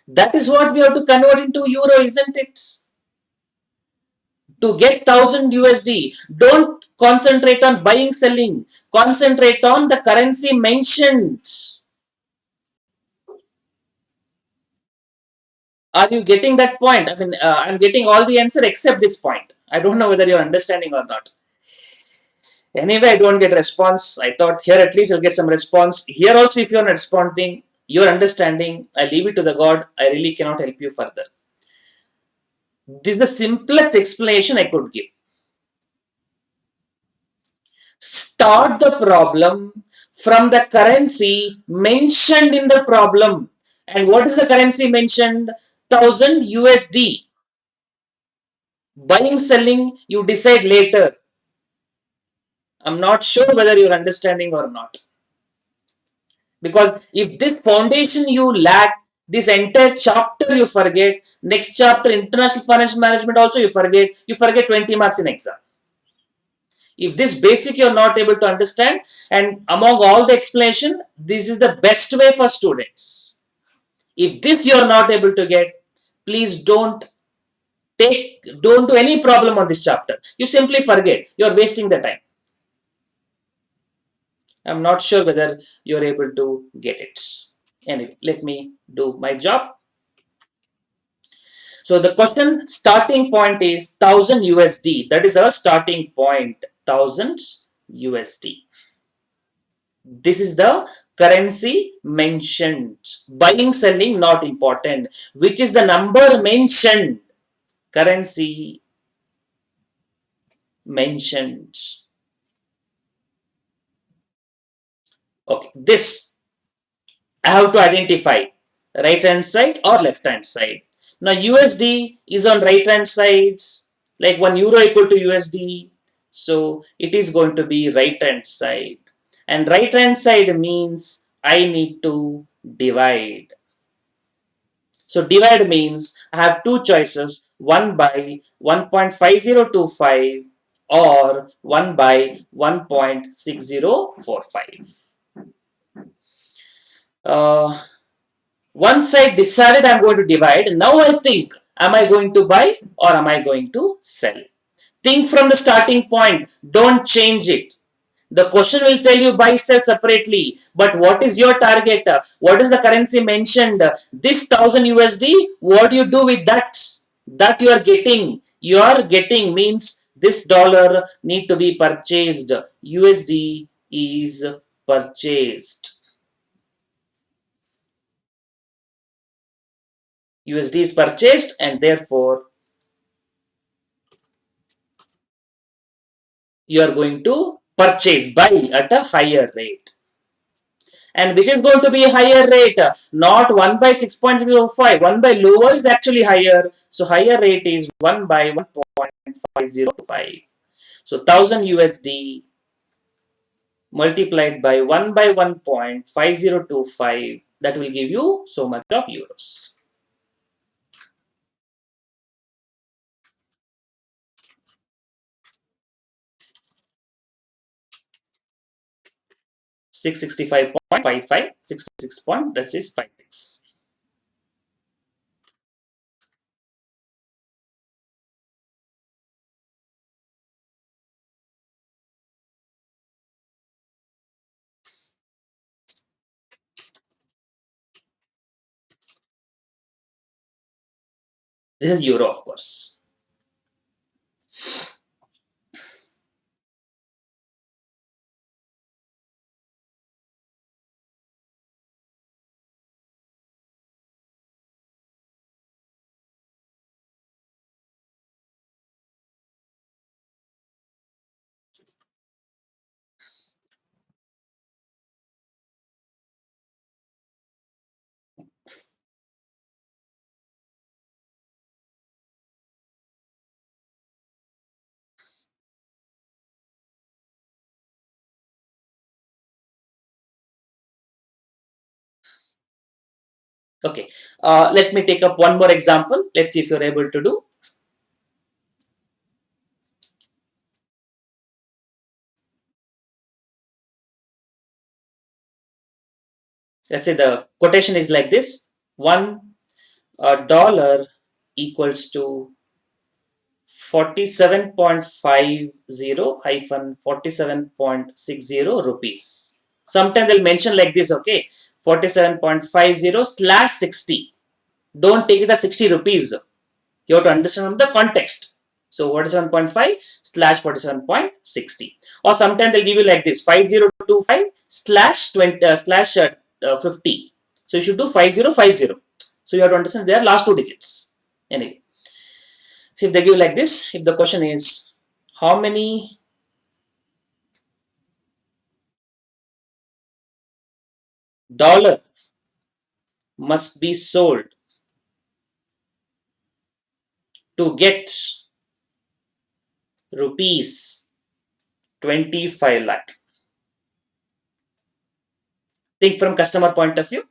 That is what we have to convert into euro, isn't it? To get 1000 USD, don't concentrate on buying, selling. Concentrate on the currency mentioned. Are you getting that point? I mean, I'm getting all the answer except this point. I don't know whether you're understanding or not. Anyway, I don't get response. I thought here at least I'll get some response. Here also, if you're not responding, you're understanding, I leave it to the God. I really cannot help you further. This is the simplest explanation I could give. Start the problem from the currency mentioned in the problem. And what is the currency mentioned? 1000 USD. Buying, selling, you decide later. I'm not sure whether you're understanding or not. Because if this foundation you lack, this entire chapter you forget, next chapter, international financial management also you forget 20 marks in exam. If this basic you're not able to understand, and among all the explanation, this is the best way for students. If this you're not able to get, please don't do any problem on this chapter. You simply forget. You're wasting the time. I'm not sure whether you're able to get it. Anyway, let me do my job. So the question starting point is 1000 USD. That is our starting point. 1000 USD. This is the currency mentioned. Buying, selling, not important. Which is the number mentioned? Currency mentioned. Okay, this I have to identify right hand side or left hand side. Now USD is on right hand side, like 1 euro equal to USD. So it is going to be right hand side. And right hand side means I need to divide. So divide means I have two choices, 1 by 1.5025 or 1 by 1.6045. Once I decided I'm going to divide, now I think, am I going to buy or am I going to sell? Think from the starting point. Don't change it. The question will tell you buy, sell separately. But what is your target? What is the currency mentioned? This 1000 USD, what do you do with that? That you are getting. You are getting means this dollar need to be purchased. USD is purchased. USD is purchased and therefore you are going to purchase, buy at a higher rate. And which is going to be a higher rate? Not 1 by 6.05. 1 by lower is actually higher. So higher rate is 1 by 1.505. So 1000 USD multiplied by 1 by 1.5025, that will give you so much of euros. $665.55, 66 point, that is 56. This is euro, of course. Okay, let me take up one more example. Let's see if you're able to do. Let's say the quotation is like this: $1 equals to 47.50-47.60 rupees. Sometimes they'll mention like this, okay, 47.50/60. Don't take it as 60 rupees. You have to understand the context. So 47.5 slash 47.60. Or sometimes they'll give you like this, 5025 slash 20 slash 50. So you should do 5050. So you have to understand their last two digits. Anyway. So if they give like this, if the question is how many dollar must be sold to get rupees 25 lakh. Think from customer point of view,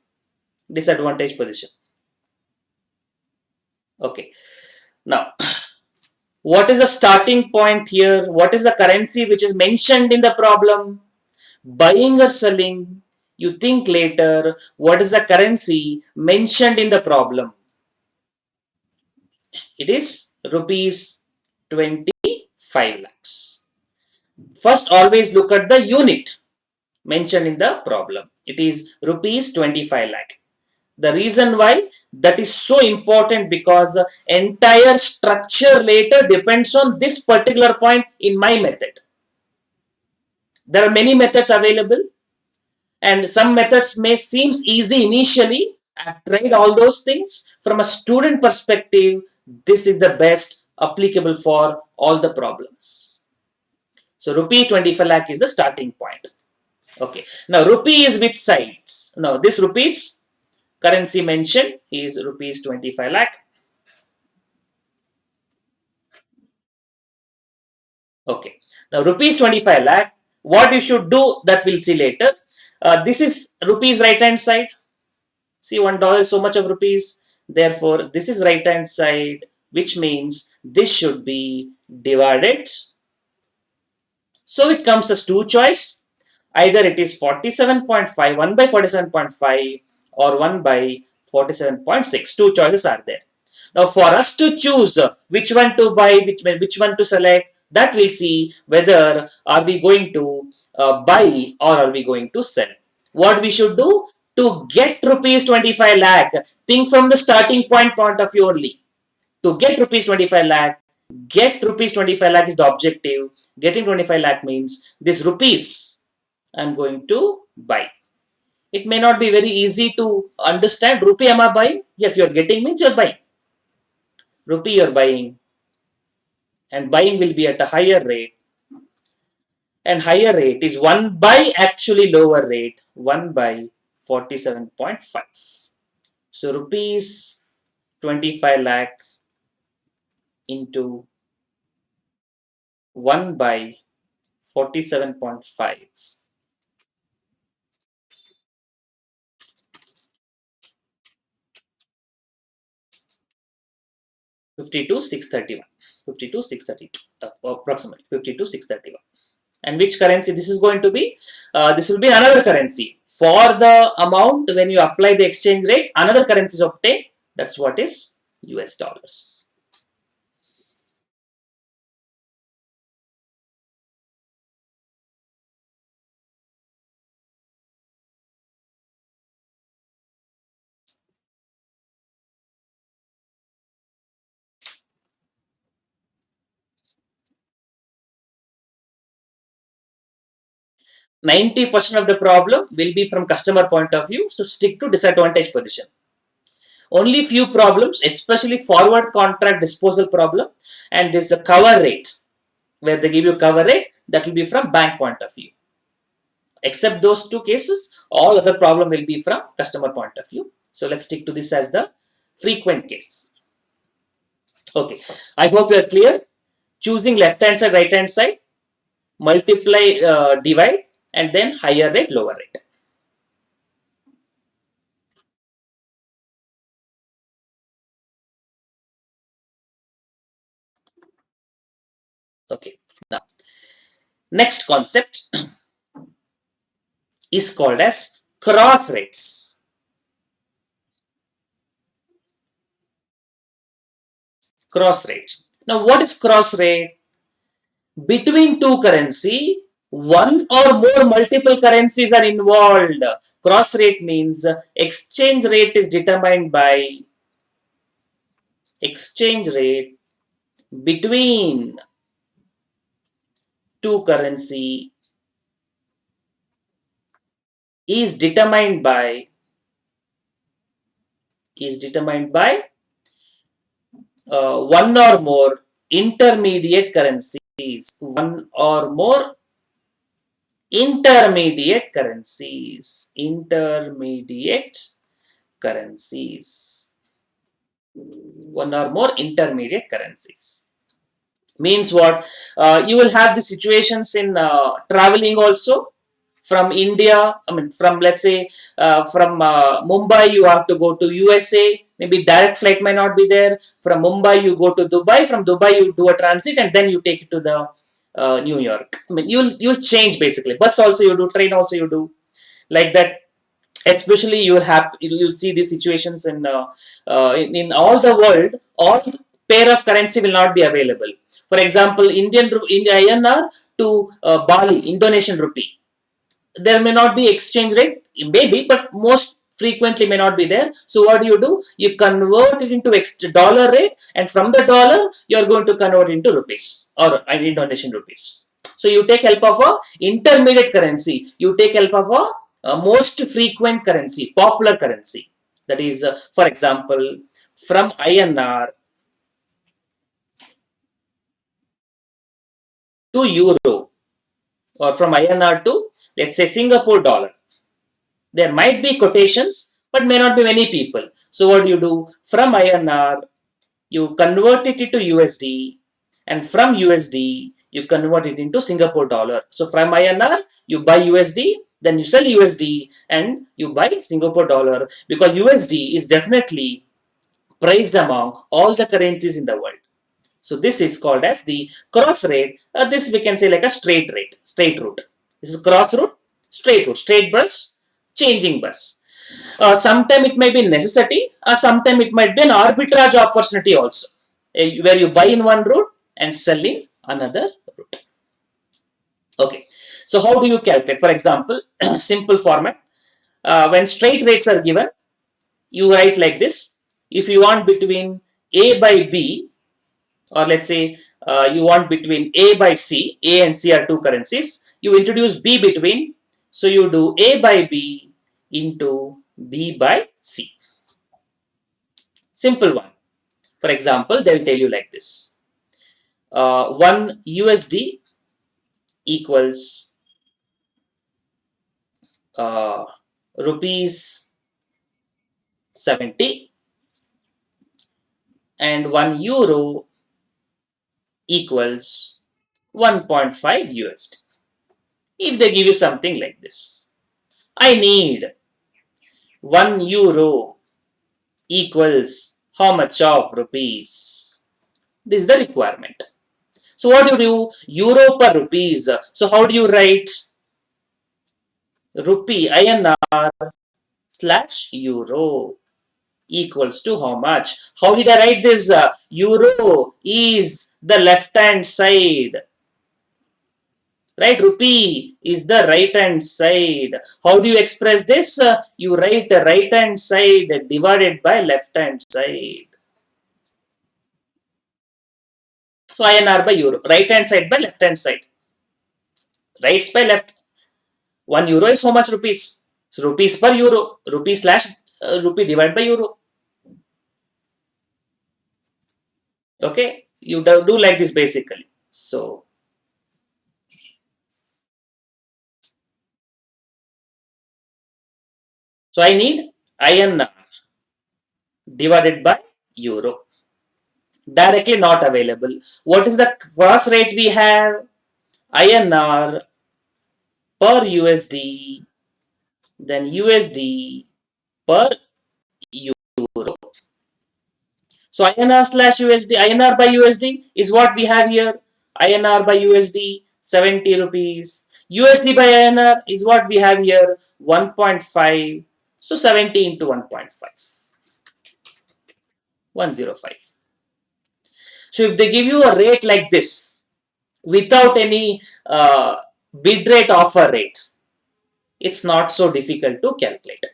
disadvantage position. Okay. Now, what is the starting point here? What is the currency which is mentioned in the problem? Buying or selling? You think later, what is the currency mentioned in the problem? It is rupees 25 lakhs. First, always look at the unit mentioned in the problem. It is rupees 25 lakh. The reason why that is so important, because the entire structure later depends on this particular point in my method. There are many methods available, and some methods may seem easy initially. I've tried all those things. From a student perspective, this is the best applicable for all the problems. So rupee 25 lakh is the starting point. Okay. Now rupee is which sides? Now this rupees currency mentioned is rupees 25 lakh. Okay. Now rupees 25 lakh, what you should do, that we'll see later. This is rupees right hand side. See, $1 is so much of rupees. Therefore, this is right hand side, which means this should be divided. So it comes as two choice. Either it is 47.5, 1 by 47.5, or 1 by 47.6. Two choices are there. Now for us to choose which one to buy, which one to select, that we'll see whether are we going to buy or are we going to sell. What we should do to get rupees 25 lakh, think from the starting point of view only. To get rupees 25 lakh, get rupees 25 lakh is the objective. Getting 25 lakh means this rupees I'm going to buy. It may not be very easy to understand. Rupee am I buying? Yes, you're getting means you're buying. Rupee you're buying, and buying will be at a higher rate, and higher rate is 1 by actually lower rate, 1 by 47.5. So rupees 25 lakh into 1 by 47.5. 52,631. 52,632, approximately 52,631. And which currency this is going to be? This will be another currency. For the amount, when you apply the exchange rate, another currency is obtained. That's what is US dollars. %90 of the problem will be from customer point of view, so stick to disadvantage position. Only few problems, especially forward contract disposal problem, and this is a cover rate, where they give you cover rate, that will be from bank point of view. Except those two cases, all other problem will be from customer point of view. So let's stick to this as the frequent case. Okay, I hope you are clear. Choosing left hand side, right hand side, multiply, divide, and then higher rate, lower rate. Okay, now next concept is called as cross rates. Cross rate. Now what is cross rate? Between two currency, one or more multiple currencies are involved. Cross rate means exchange rate is determined by exchange rate between two currency is determined by one or more intermediate currencies. One or more intermediate currencies. Intermediate currencies. One or more intermediate currencies. Means what? You will have the situations in traveling also. From India, I mean, from let's say from Mumbai, you have to go to USA. Maybe direct flight may not be there. From Mumbai, you go to Dubai. From Dubai, you do a transit, and then you take it to the New York. I mean, you'll change basically. Bus also you do, train also you do, like that. Especially you'll see these situations in all the world. All pair of currency will not be available. For example, in INR to Bali, Indonesian rupee, there may not be exchange rate, maybe, but most frequently may not be there. So what do? You convert it into dollar rate, and from the dollar you are going to convert into rupees or Indonesian rupees. So you take help of a intermediate currency. You take help of a most frequent currency, popular currency. That is, for example, from INR to euro, or from INR to, let's say, Singapore dollar. There might be quotations, but may not be many people. So what do? From INR, you convert it into USD, and from USD, you convert it into Singapore dollar. So from INR, you buy USD, then you sell USD, and you buy Singapore dollar, because USD is definitely priced among all the currencies in the world. So this is called as the cross rate. This we can say like a straight route. This is cross route, straight bus, changing bus. Sometimes it may be necessity, sometimes it might be an arbitrage opportunity also, where you buy in one route and sell in another route. Okay, so how do you calculate? For example, simple format. When straight rates are given, you write like this. If you want between A by B, or let's say you want between A by C, A and C are two currencies, you introduce B between, so you do A by B into B by C. Simple one. For example, they will tell you like this. 1 USD equals rupees 70, and 1 euro equals 1.5 USD. If they give you something like this, I need 1 euro equals how much of rupees? This is the requirement. So what do you do? Euro per rupees. So how do you write? Rupee INR slash euro equals to how much? How did I write this? Euro is the left hand side. Right? Rupee is the right hand side. How do you express this? You write the right hand side divided by left hand side. So INR by euro. Right hand side by left hand side. Rights by left. 1 euro is how much rupees? So rupees per euro. Rupee slash rupee divided by euro. Okay. You do like this basically. So I need INR divided by euro. Directly not available. What is the cross rate we have? INR per USD, then USD per euro. So INR slash USD, INR by USD is what we have here. INR by USD 70 rupees. USD by INR is what we have here, 1.5. So 70 into 1.5, 105. So if they give you a rate like this without any bid rate offer rate, it's not so difficult to calculate.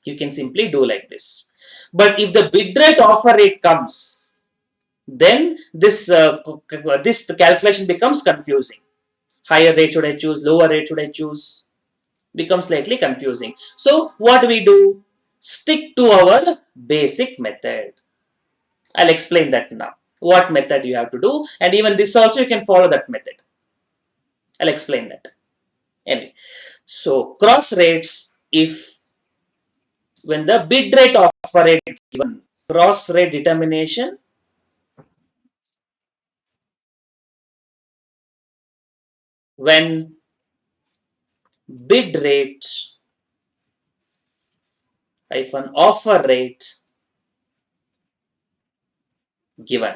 You can simply do like this. But if the bid rate offer rate comes, then this calculation becomes confusing. Higher rate should I choose? Lower rate should I choose? Becomes slightly confusing. So what we do? stick to our basic method. I'll explain that now. What method you have to do, and even this also you can follow that method. I'll explain that. Anyway, so cross rates, if when the bid rate offer rate given, cross rate determination when bid rate hyphen offer rate given.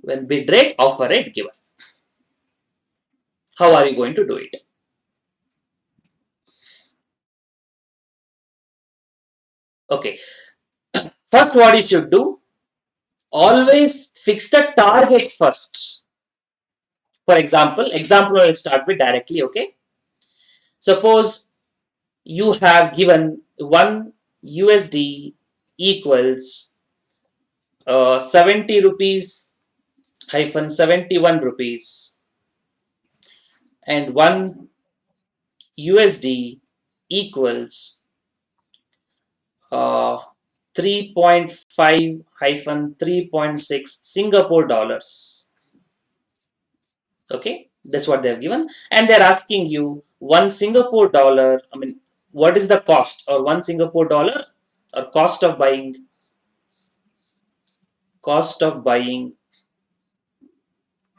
When bid rate offer rate given. How are you going to do it? Okay. First, what you should do, always fix the target first. For example I'll start with directly, okay? Suppose you have given 1 USD equals 70 rupees hyphen 71 rupees, and 1 USD equals 3.5 hyphen 3.6 Singapore dollars. Okay, that's what they have given, and they're asking you 1 Singapore dollar. I mean, what is the cost, or 1 Singapore dollar, or cost of buying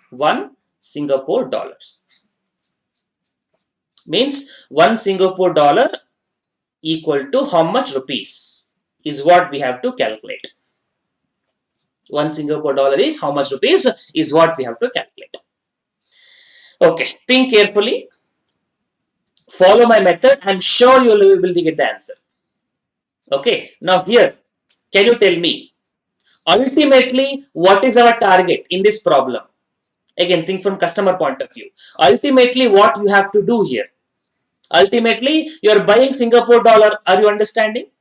1 Singapore dollars, means 1 Singapore dollar equal to how much rupees is what we have to calculate. 1 Singapore dollar is how much rupees is what we have to calculate. Okay, think carefully, follow my method. I'm sure you will be able to get the answer. Okay, now here, can you tell me, ultimately, what is our target in this problem? Again, think from customer point of view. Ultimately, what you have to do here? Ultimately, you are buying Singapore dollar. Are you understanding?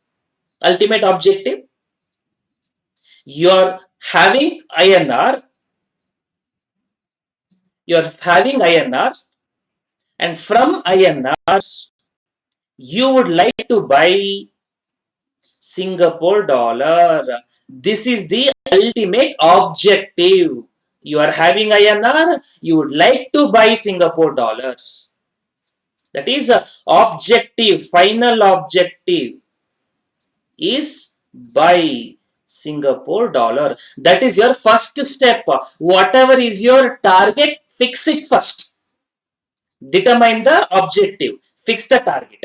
Ultimate objective. You are having INR. You are having INR, and from INRs, you would like to buy Singapore dollar. This is the ultimate objective. You are having INR, you would like to buy Singapore dollars. That is a objective, final objective is buy Singapore dollar. That is your first step. Whatever is your target, fix it first. Determine the objective, fix the target.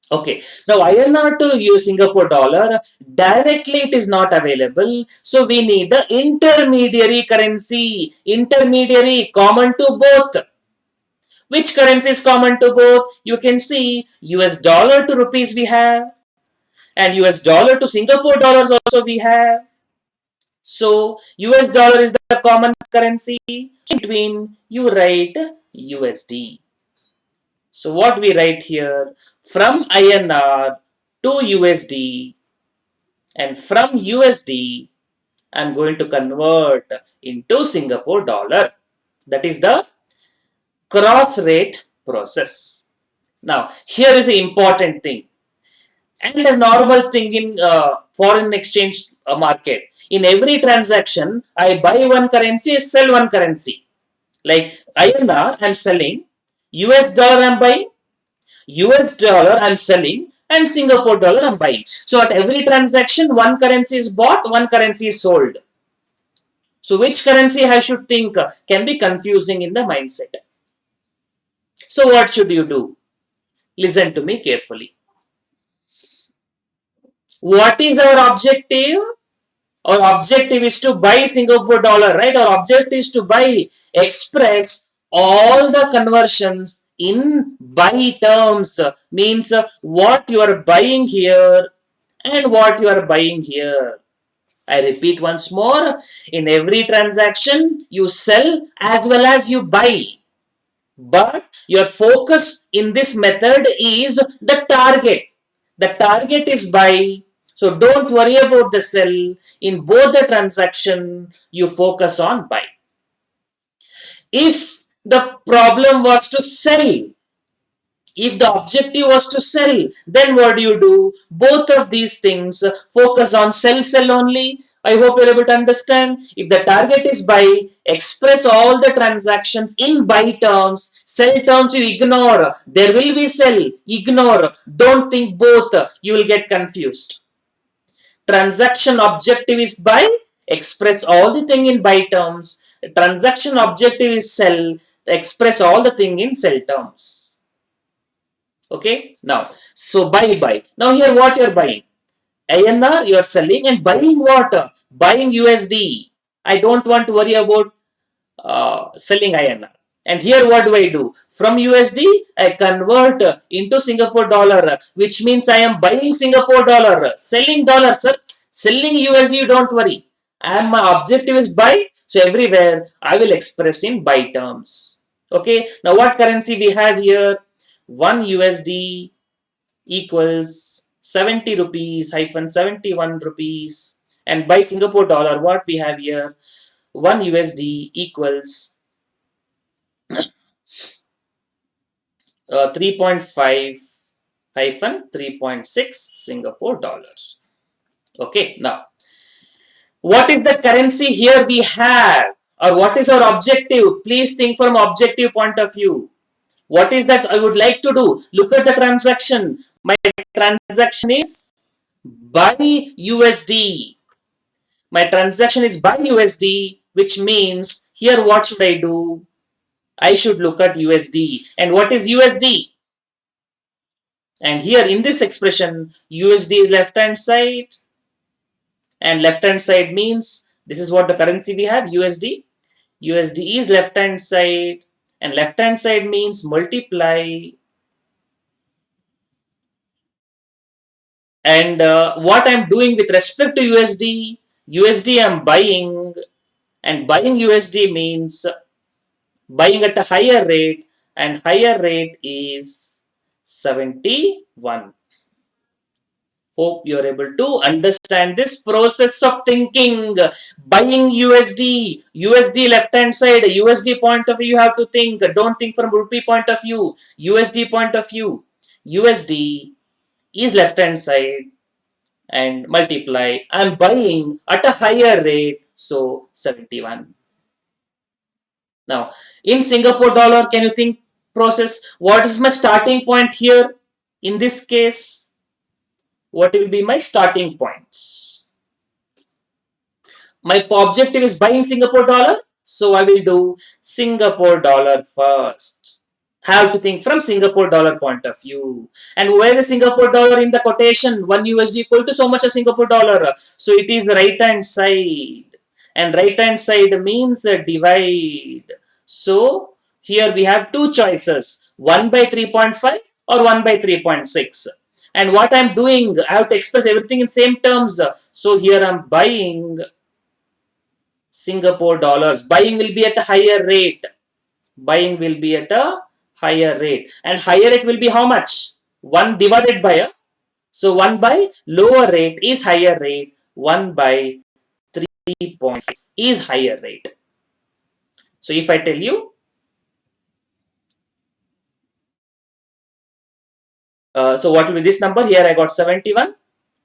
Okay, now INR to use Singapore dollar, directly it is not available. So we need the intermediary currency, intermediary common to both. Which currency is common to both? You can see US dollar to rupees we have, and US dollar to Singapore dollars also we have. So US dollar is the common currency. Between you write USD. So what we write here, from INR to USD, and from USD I'm going to convert into Singapore dollar. That is the cross rate process. Now here is the important thing, and a normal thing in foreign exchange market. In every transaction, I buy one currency, sell one currency. Like INR I'm selling, US dollar I'm buying, US dollar I'm selling, and Singapore dollar I'm buying. So at every transaction, one currency is bought, one currency is sold. So which currency I should think can be confusing in the mindset. So what should you do? Listen to me carefully. What is our objective? Our objective is to buy Singapore dollar, right? Our objective is to buy, express all the conversions in buy terms, means what you are buying here and what you are buying here. I repeat once more, in every transaction you sell as well as you buy, but your focus in this method is the target. The target is buy, so don't worry about the sell. In both the transaction you focus on buy. If the problem was to sell, If the objective was to sell, then what do? Both of these things focus on sell only. I hope you're able to understand. If the target is buy, express all the transactions in buy terms. Sell terms you ignore. There will be sell. Ignore. Don't think both. You will get confused. Transaction objective is buy. Express all the thing in buy terms. Transaction objective is sell. Express all the thing in sell terms. Okay, now, so buy. Now here what you're buying? INR you're selling and buying what? Buying USD. I don't want to worry about selling INR. And here what do? From USD, I convert into Singapore dollar, which means I am buying Singapore dollar, selling dollar, sir. Selling USD, you don't worry. My objective is buy, so everywhere I will express in buy terms. Okay, now what currency we have here? 1 USD equals 70 rupees hyphen 71 rupees, and by Singapore dollar what we have here, 1 USD equals 3.5 hyphen 3.6 Singapore dollars. Okay, now what is the currency here we have, or what is our objective? Please think from objective point of view. What is that I would like to do? Look at the transaction. My transaction is buy USD. My transaction is buy USD, which means here what should I do? I should look at USD. And what is USD? And here in this expression, USD is left hand side. And left hand side means this is what the currency we have, USD. USD is left hand side. And left hand side means multiply. And what I'm doing with respect to USD, USD I'm buying, and buying USD means buying at a higher rate, and higher rate is 71. Hope you're able to understand this process of thinking. Buying USD left hand side, USD point of view you have to think. Don't think from rupee point of view, USD point of view. USD is left hand side and multiply. I'm buying at a higher rate, so 71. Now, in Singapore dollar, can you think process? What is my starting point here? In this case, what will be my starting points? My objective is buying Singapore dollar, so I will do Singapore dollar first. Have to think from Singapore dollar point of view. And where is Singapore dollar in the quotation? 1 USD equal to so much of Singapore dollar. So it is right hand side. And right hand side means divide. So here we have two choices, 1 by 3.5 or 1 by 3.6. And what I'm doing, I have to express everything in same terms. So here I'm buying Singapore dollars. Buying will be at a higher rate. Buying will be at a higher rate. And higher rate will be how much? 1 divided by a. So 1 by lower rate is higher rate. 1 by 3.5 is higher rate. So if I tell you, so what will be this number? Here I got 71.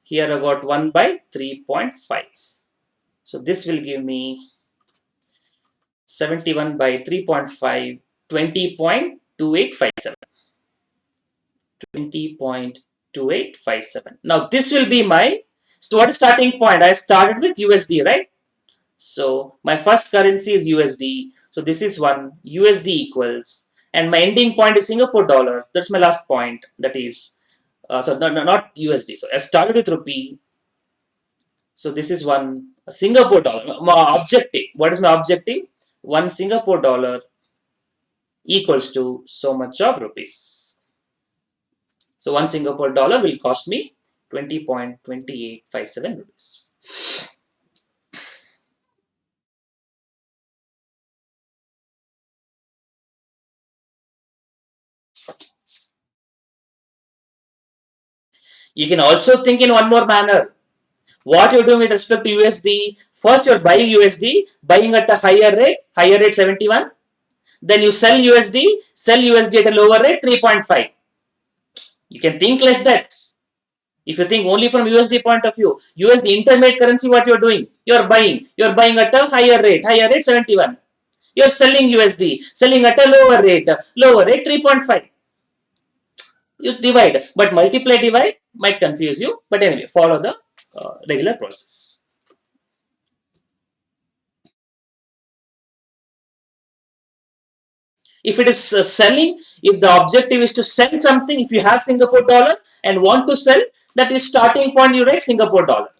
Here I got 1 by 3.5. So this will give me 71 by 3.5, 20.2857. 20.2857. Now this will be my, so what is starting point? I started with USD, right? So my first currency is USD. So this is 1, USD equals, and my ending point is Singapore dollar. That's my last point. That is, so no, not USD. So I started with rupee. So this is 1 Singapore dollar. My objective. What is my objective? 1 Singapore dollar equals to so much of rupees. So 1 Singapore dollar will cost me 20.2857 rupees. You can also think in one more manner. What you're doing with respect to USD, first you're buying USD, buying at a higher rate 71. Then you sell USD at a lower rate 3.5. You can think like that. If you think only from USD point of view, USD intermediate currency, what you're doing? You're buying at a higher rate 71. You're selling USD, selling at a lower rate 3.5. You divide, but multiply divide might confuse you. But anyway, follow the regular process. If it is selling, if the objective is to sell something, if you have Singapore dollar and want to sell, that is starting point, you write Singapore dollar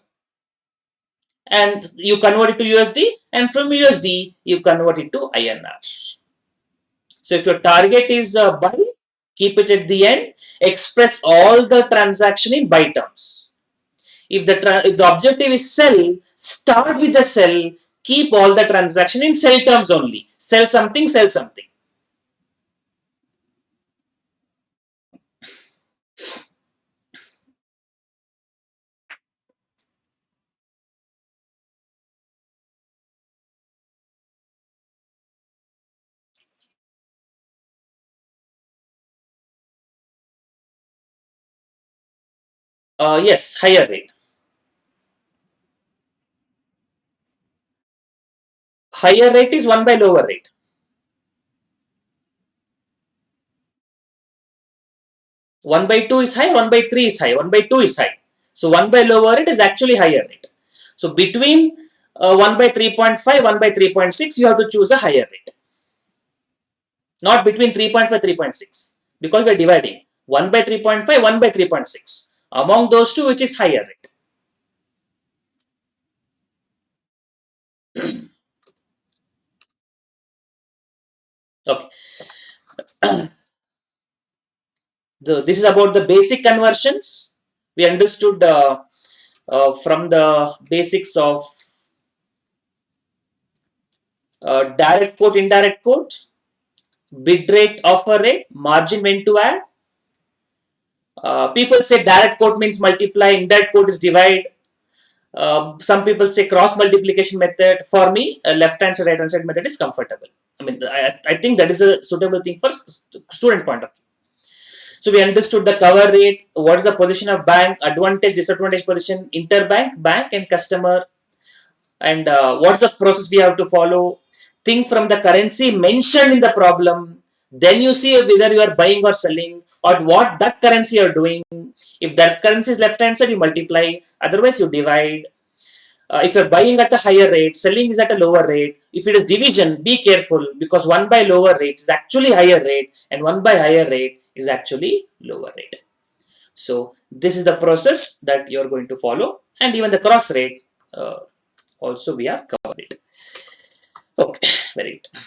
and you convert it to USD, and from USD you convert it to INR. So if your target is buy, keep it at the end, express all the transaction in buy terms. If the objective is sell, start with the sell, keep all the transaction in sell terms only. Sell something, sell something. Yes, higher rate. Higher rate is 1 by lower rate. 1 by 2 is high, 1 by 3 is high, 1 by 2 is high. So 1 by lower rate is actually higher rate. So between 1 by 3.5, 1 by 3.6, you have to choose a higher rate. Not between 3.5, 3.6. Because we are dividing 1 by 3.5, 1 by 3.6. Among those two, which is higher rate. Okay. This is about the basic conversions. We understood from the basics of direct quote, indirect quote, bid rate, offer rate, margin when to add. People say direct quote means multiply, indirect quote is divide. Some people say cross multiplication method. For me, left hand side, right hand side method is comfortable. I mean, I think that is a suitable thing for student point of view. So we understood the cover rate, what is the position of bank, advantage, disadvantage position, interbank, bank and customer, and what's the process we have to follow. Think from the currency mentioned in the problem. Then you see whether you are buying or selling or what that currency you are doing. If that currency is left hand side, you multiply. Otherwise, you divide. If you're buying at a higher rate, selling is at a lower rate. If it is division, be careful because 1 by lower rate is actually higher rate and 1 by higher rate is actually lower rate. So this is the process that you're going to follow, and even the cross rate also we have covered it. Okay, very good.